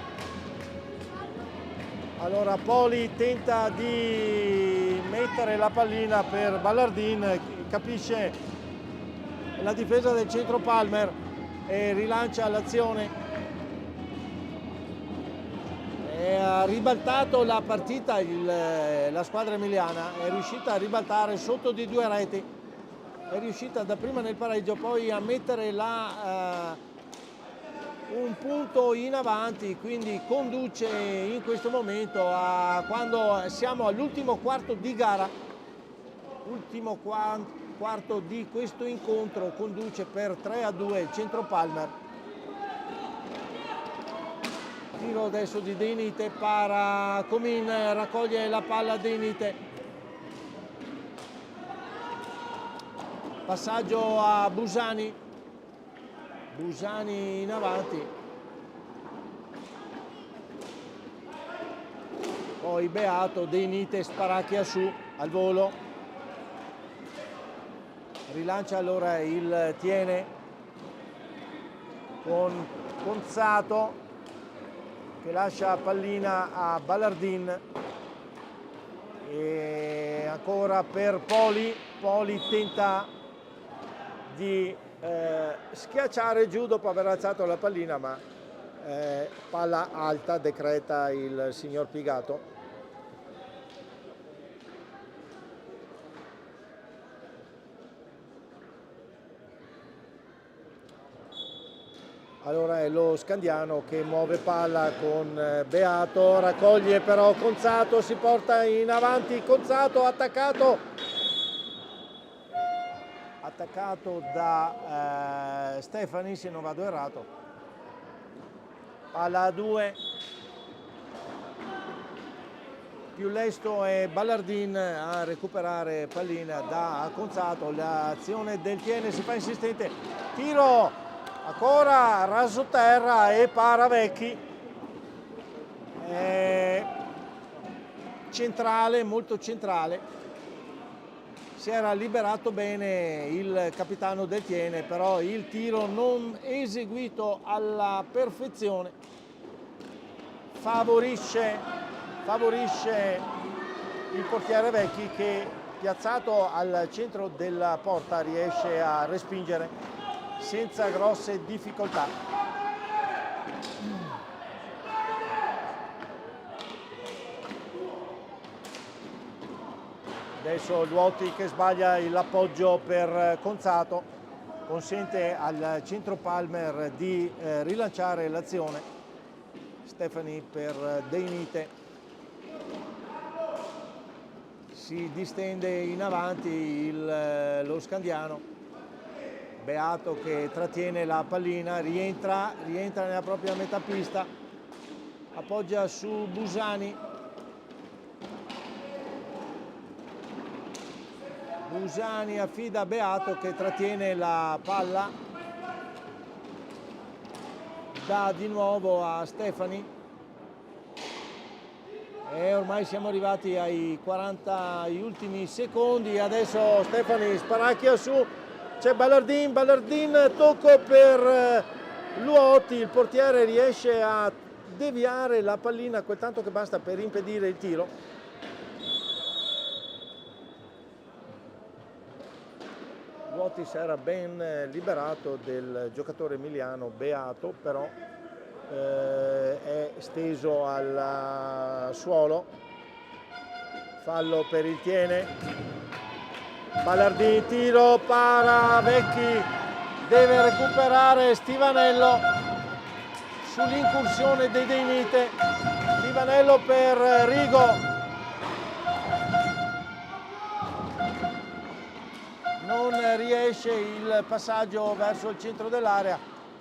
Allora Poli tenta di mettere la pallina per Ballardin, capisce la difesa del centro Palmer e rilancia l'azione. Ha ribaltato la partita la squadra emiliana, è riuscita a ribaltare sotto di 2 reti, è riuscita dapprima nel pareggio poi a mettere un punto in avanti, quindi conduce in questo momento quando siamo all'ultimo quarto di gara, ultimo quarto di questo incontro, conduce per 3-2 il centro Palmer. Tiro adesso di Deinite, Paracomin raccoglie la palla Deinite, passaggio a Busani in avanti, poi Beato, Deinite sparacchia su al volo, rilancia allora il Tiene con Gonzato che lascia pallina a Ballardin e ancora per Poli tenta di schiacciare giù dopo aver alzato la pallina, ma palla alta, decreta il signor Pigato. Allora è lo Scandiano che muove palla con Beato, raccoglie però Gonzato, si porta in avanti Gonzato, attaccato da Stefani, se non vado errato. Palla a 2, più lesto è Ballardin a recuperare pallina da Gonzato, l'azione del Tiene si fa insistente, tiro ancora rasoterra e Paravecchi, centrale, molto centrale, si era liberato bene il capitano del Tiene, però il tiro non eseguito alla perfezione favorisce il portiere Vecchi che, piazzato al centro della porta, riesce a respingere senza grosse difficoltà. Adesso Luoti che sbaglia l'appoggio per Gonzato, consente al centro Palmer di rilanciare l'azione. Stefani per Deinite, si distende in avanti lo Scandiano. Beato che trattiene la pallina, rientra nella propria metà pista, appoggia su Busani. Busani affida a Beato che trattiene la palla, dà di nuovo a Stefani e ormai siamo arrivati ai 40 ultimi secondi. Adesso Stefani sparacchia su, c'è Ballardin, tocco per Luoti, il portiere riesce a deviare la pallina quel tanto che basta per impedire il tiro. Luoti si era ben liberato del giocatore emiliano Beato, però è steso al suolo fallo per il Tiene. Ballardin, tiro, para, Vecchi, deve recuperare Stivanello sull'incursione dei Deinite. Stivanello per Rigo, non riesce il passaggio verso il centro dell'area,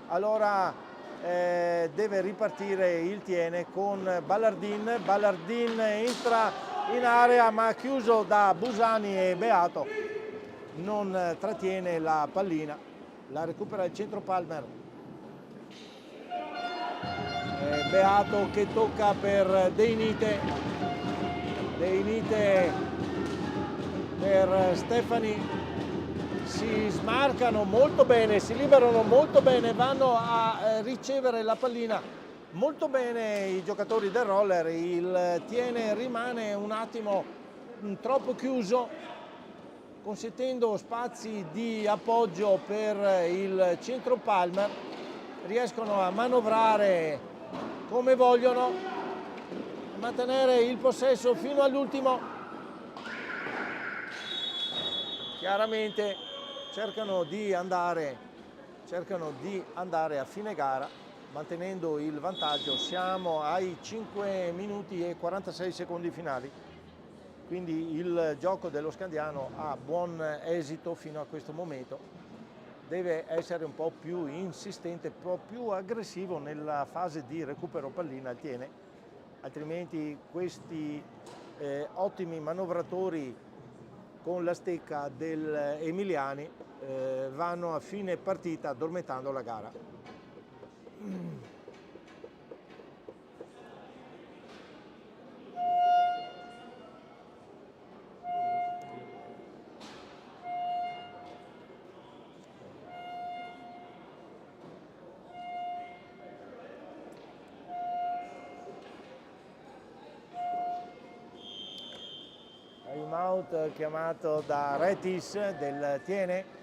allora deve ripartire il Tiene con Ballardin. Ballardin entra in area ma chiuso da Busani e Beato non trattiene la pallina, la recupera il centro Palmer. Beato che tocca per Deinite, Deinite per Stefani, si smarcano molto bene, si liberano molto bene, vanno a ricevere la pallina molto bene i giocatori del Roller. Il Tiene rimane un attimo troppo chiuso, consentendo spazi di appoggio per il centro Palmer. Riescono a manovrare come vogliono, a mantenere il possesso fino all'ultimo. Chiaramente cercano di andare a fine gara mantenendo il vantaggio. Siamo ai 5 minuti e 46 secondi finali, quindi il gioco dello Scandiano ha buon esito fino a questo momento. Deve essere un po' più insistente, un po' più aggressivo nella fase di recupero pallina il Tiene, altrimenti questi ottimi manovratori con la stecca del Emiliani vanno a fine partita addormentando la gara. Timeout chiamato da Retis del Tiene.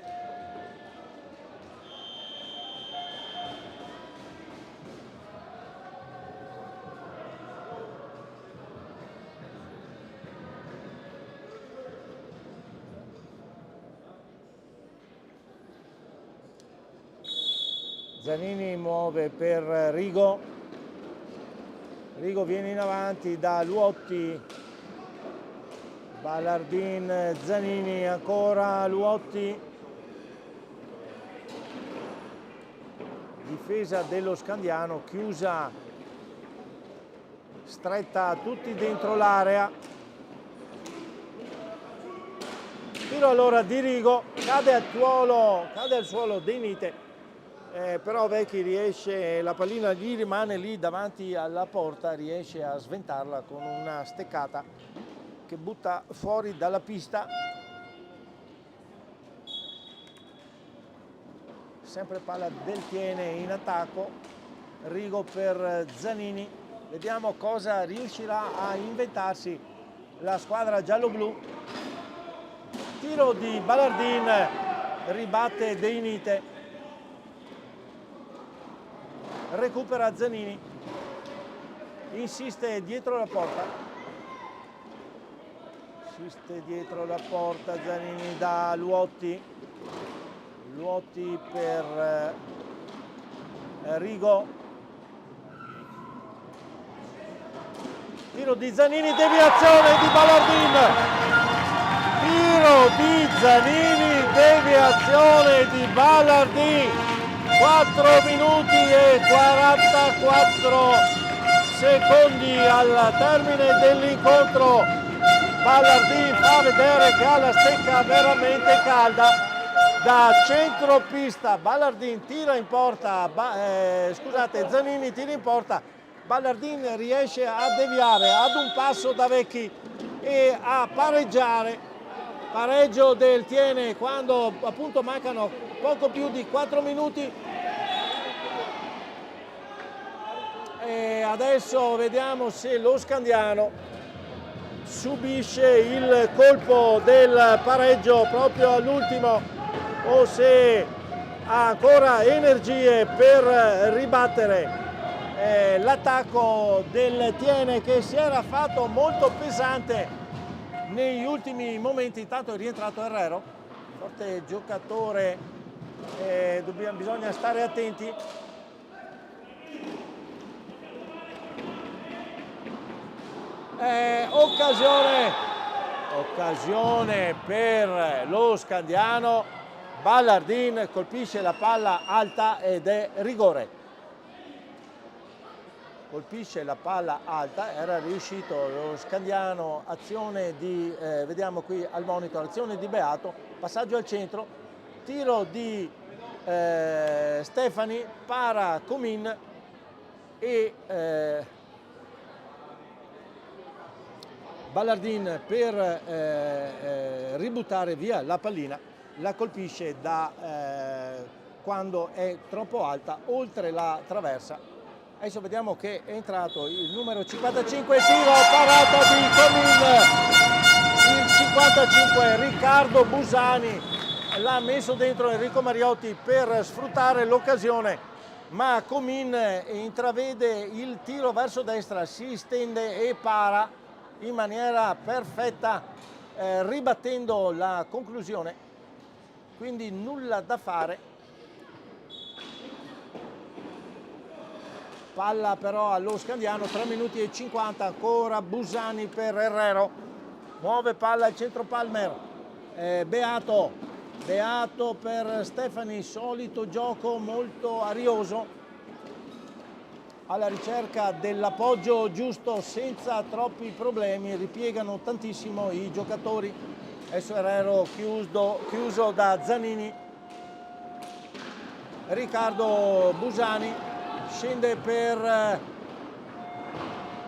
Zanini muove per Rigo, Rigo viene in avanti da Luotti, Ballardin, Zanini, ancora Luotti, difesa dello Scandiano chiusa stretta tutti dentro l'area. Tiro allora di Rigo, cade al suolo Deinite. Però Vecchi riesce, la pallina gli rimane lì davanti alla porta, riesce a sventarla con una steccata che butta fuori dalla pista. Sempre palla del Tiene in attacco, Rigo per Zanini, vediamo cosa riuscirà a inventarsi la squadra giallo-blu. Tiro di Ballardin, ribatte Deinite. Recupera Zanini, insiste dietro la porta, Zanini da Luotti, Luotti per Rigo, tiro di Zanini, deviazione di Ballardin, tiro di Zanini, deviazione di Ballardin. 4 minuti e 44 secondi al termine dell'incontro. Ballardin fa vedere che ha la stecca veramente calda da centropista. Ballardin tira in porta, Zanini tira in porta. Ballardin riesce a deviare ad un passo da Vecchi e a pareggiare. Pareggio del Tiene quando appunto mancano poco più di 4 minuti. E adesso vediamo se lo Scandiano subisce il colpo del pareggio proprio all'ultimo o se ha ancora energie per ribattere l'attacco del Tiene, che si era fatto molto pesante negli ultimi momenti. Intanto è rientrato Herrero, forte giocatore, bisogna stare attenti. Occasione per lo Scandiano. Ballardin colpisce la palla alta ed è rigore. Colpisce la palla alta, era riuscito lo Scandiano, azione di, vediamo qui al monitor, azione di Beato, passaggio al centro, tiro di Stefani, para Comin e Ballardin per ributtare via la pallina, la colpisce da quando è troppo alta, oltre la traversa. Adesso vediamo che è entrato il numero 55, tiro parato di Comin, il 55 Riccardo Busani l'ha messo dentro Enrico Mariotti per sfruttare l'occasione, ma Comin intravede il tiro verso destra, si stende e para in maniera perfetta, ribattendo la conclusione, quindi nulla da fare. Palla però allo Scandiano, 3 minuti e 50, ancora Busani per Herrero, muove palla al centro Palmer, Beato per Stefani, solito gioco molto arioso, alla ricerca dell'appoggio giusto senza troppi problemi, ripiegano tantissimo i giocatori. Adesso Herrero chiuso da Zanini, Riccardo Busani scende per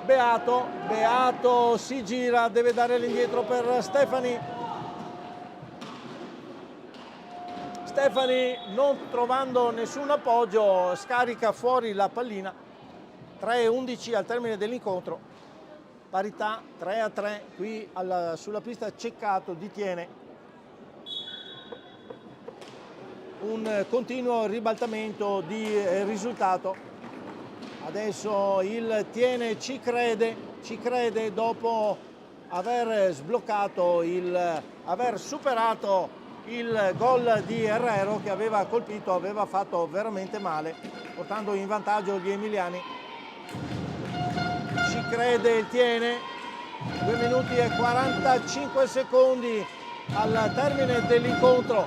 Beato si gira, deve dare l'indietro per Stefani, non trovando nessun appoggio scarica fuori la pallina. 3:11 al termine dell'incontro, parità 3-3 qui sulla pista Ceccato di Tiene. Un continuo ribaltamento di risultato. Adesso il Tiene ci crede dopo aver sbloccato, aver superato il gol di Herrero che aveva colpito, aveva fatto veramente male, portando in vantaggio gli emiliani. Ci crede il Tiene, 2 minuti e 45 secondi al termine dell'incontro.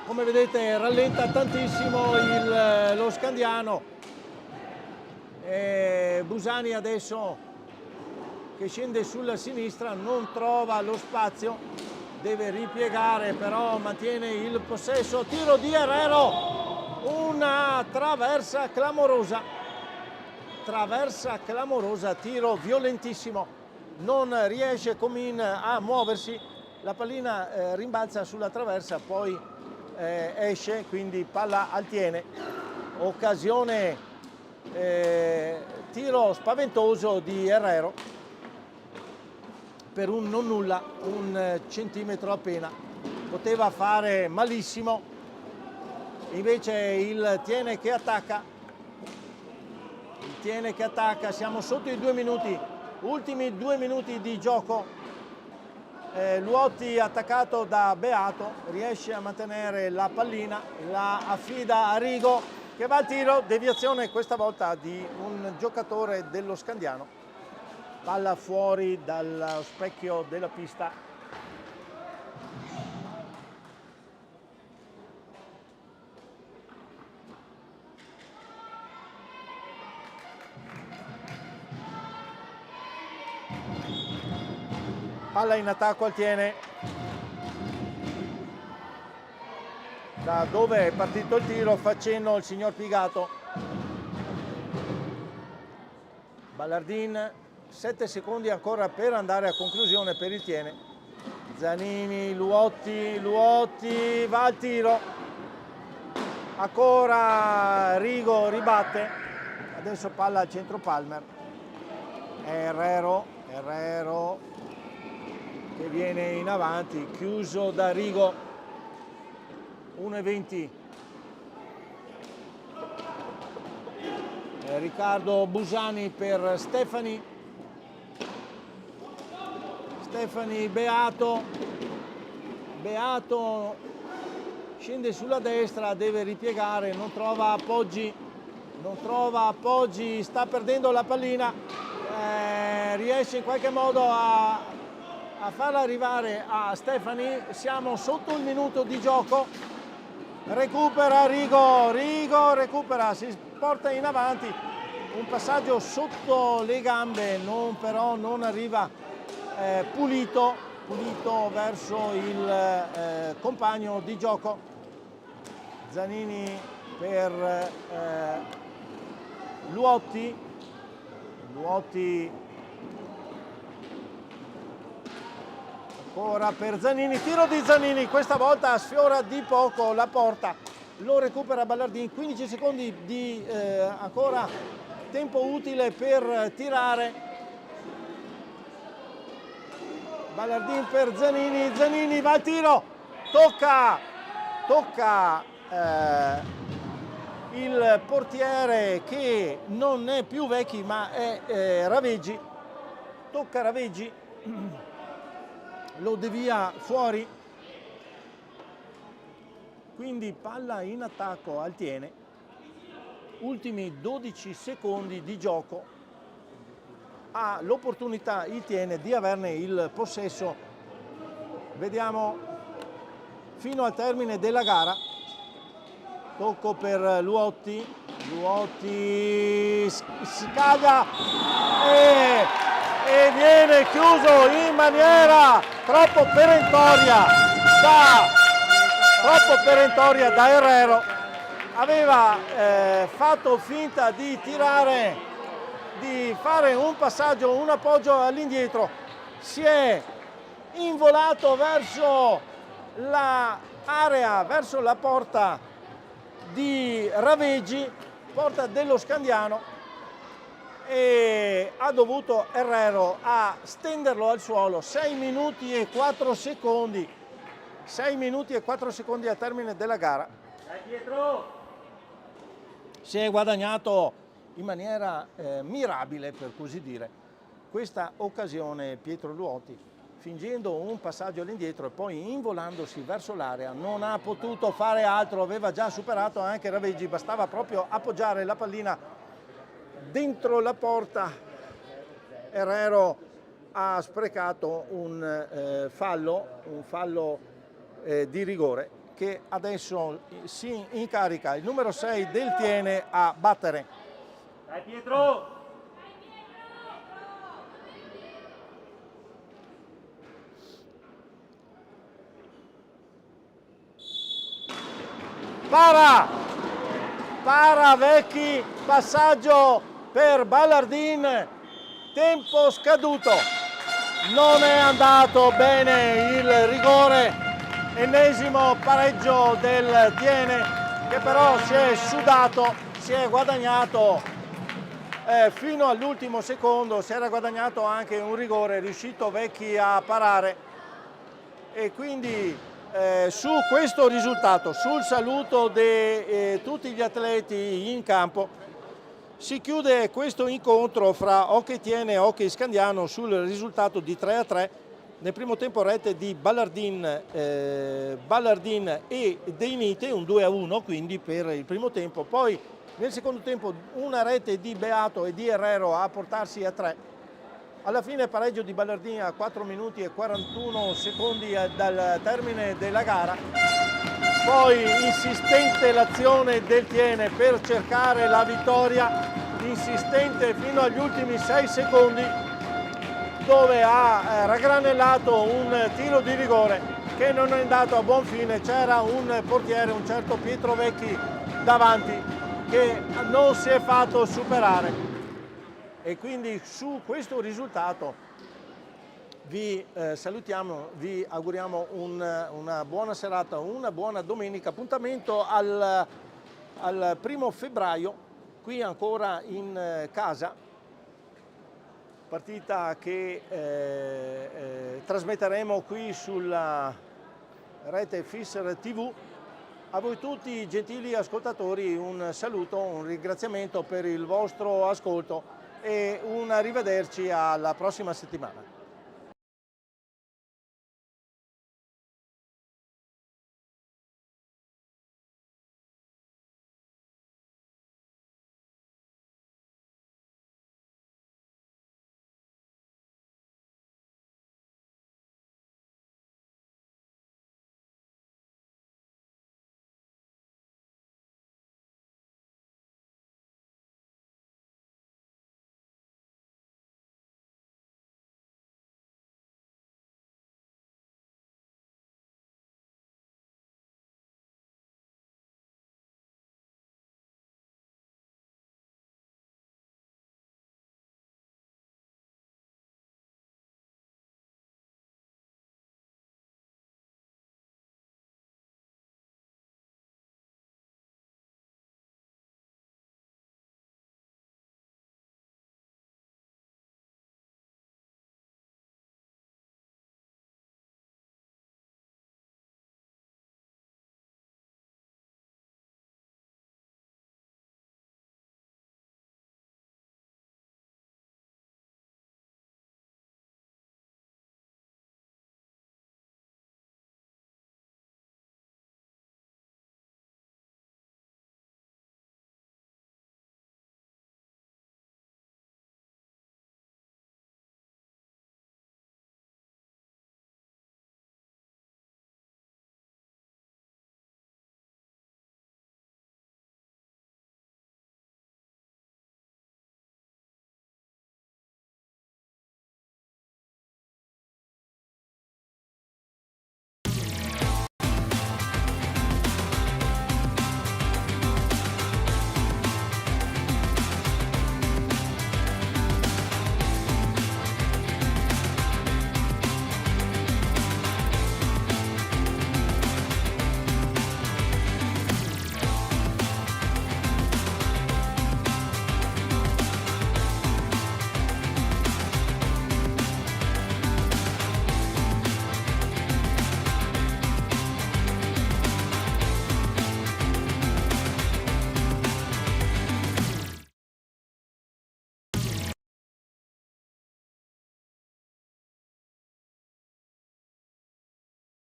Come vedete rallenta tantissimo lo Scandiano. Busani adesso che scende sulla sinistra, non trova lo spazio, deve ripiegare, però mantiene il possesso. Tiro di Herrero, una traversa clamorosa, tiro violentissimo, non riesce Comin a muoversi, la pallina rimbalza sulla traversa, poi esce, quindi palla al Tiene. Occasione, tiro spaventoso di Herrero per un non nulla, 1 centimetro appena, poteva fare malissimo, invece il Tiene che attacca, siamo sotto i 2 minuti, ultimi 2 minuti di gioco. Luotti attaccato da Beato, riesce a mantenere la pallina, la affida a Rigo che va al tiro, deviazione questa volta di un giocatore dello Scandiano, palla fuori dallo specchio della pista. Palla in attacco al Tiene, da dove è partito il tiro fa cenno il signor Pigato. Ballardin, 7 secondi ancora per andare a conclusione per il Tiene. Zanini, Luotti va al tiro, ancora Rigo ribatte, adesso palla al centro Palmer, Herrero che viene in avanti, chiuso da Rigo. 1:20. Riccardo Busani per Stefani Stefani Beato, Beato scende sulla destra, deve ripiegare, non trova appoggi, sta perdendo la pallina, riesce in qualche modo a farla arrivare a Stefani. Siamo sotto il minuto di gioco, recupera Rigo recupera, si porta in avanti, un passaggio sotto le gambe, però non arriva pulito verso il compagno di gioco. Zanini per Luotti ancora per Zanini, tiro di Zanini, questa volta sfiora di poco la porta, lo recupera Ballardin, 15 secondi di ancora tempo utile per tirare. Ballardin per Zanini, Zanini va al tiro, tocca il portiere che non è più Vecchi ma è Raveggi, tocca Raveggi, lo devia fuori, quindi palla in attacco al Tiene, ultimi 12 secondi di gioco, ha l'opportunità il Tiene di averne il possesso, vediamo fino al termine della gara. Tocco per Luotti si caglia e viene chiuso in maniera troppo perentoria da Herrero. Aveva fatto finta di tirare, di fare un passaggio, un appoggio all'indietro, si è involato verso l'area, verso la porta di Raveggi, porta dello Scandiano, e ha dovuto Herrero a stenderlo al suolo. 6 minuti e 4 secondi, 6 minuti e 4 secondi al termine della gara. Si è guadagnato in maniera mirabile, per così dire, questa occasione Pietro Luotti, fingendo un passaggio all'indietro e poi involandosi verso l'area. Non ha potuto fare altro, aveva già superato anche Raveggi, bastava proprio appoggiare la pallina dentro la porta. Herrero ha sprecato un fallo di rigore che adesso si incarica il numero 6 del Tiene a battere. Dai Pietro! Para Vecchi, passaggio per Ballardin, tempo scaduto, non è andato bene il rigore, ennesimo pareggio del Tiene che però si è sudato, si è guadagnato fino all'ultimo secondo, si era guadagnato anche un rigore, è riuscito Vecchi a parare, e quindi su questo risultato, sul saluto di tutti gli atleti in campo, si chiude questo incontro fra Hockey Tiene e Hockey Scandiano sul risultato di 3-3. Nel primo tempo rete di Ballardin e Deinite, un 2-1 quindi per il primo tempo. Poi nel secondo tempo una rete di Beato e di Herrero a portarsi a 3. Alla fine pareggio di Ballardin a 4 minuti e 41 secondi dal termine della gara. Poi insistente l'azione del Tiene per cercare la vittoria, insistente fino agli ultimi 6 secondi, dove ha raggranellato un tiro di rigore che non è andato a buon fine. C'era un portiere, un certo Pietro Vecchi davanti, che non si è fatto superare. E quindi su questo risultato vi salutiamo, vi auguriamo una buona serata, una buona domenica. Appuntamento al 1° febbraio, qui ancora in casa, partita che trasmetteremo qui sulla rete Fisser TV. A voi tutti, gentili ascoltatori, un saluto, un ringraziamento per il vostro ascolto e un arrivederci alla prossima settimana.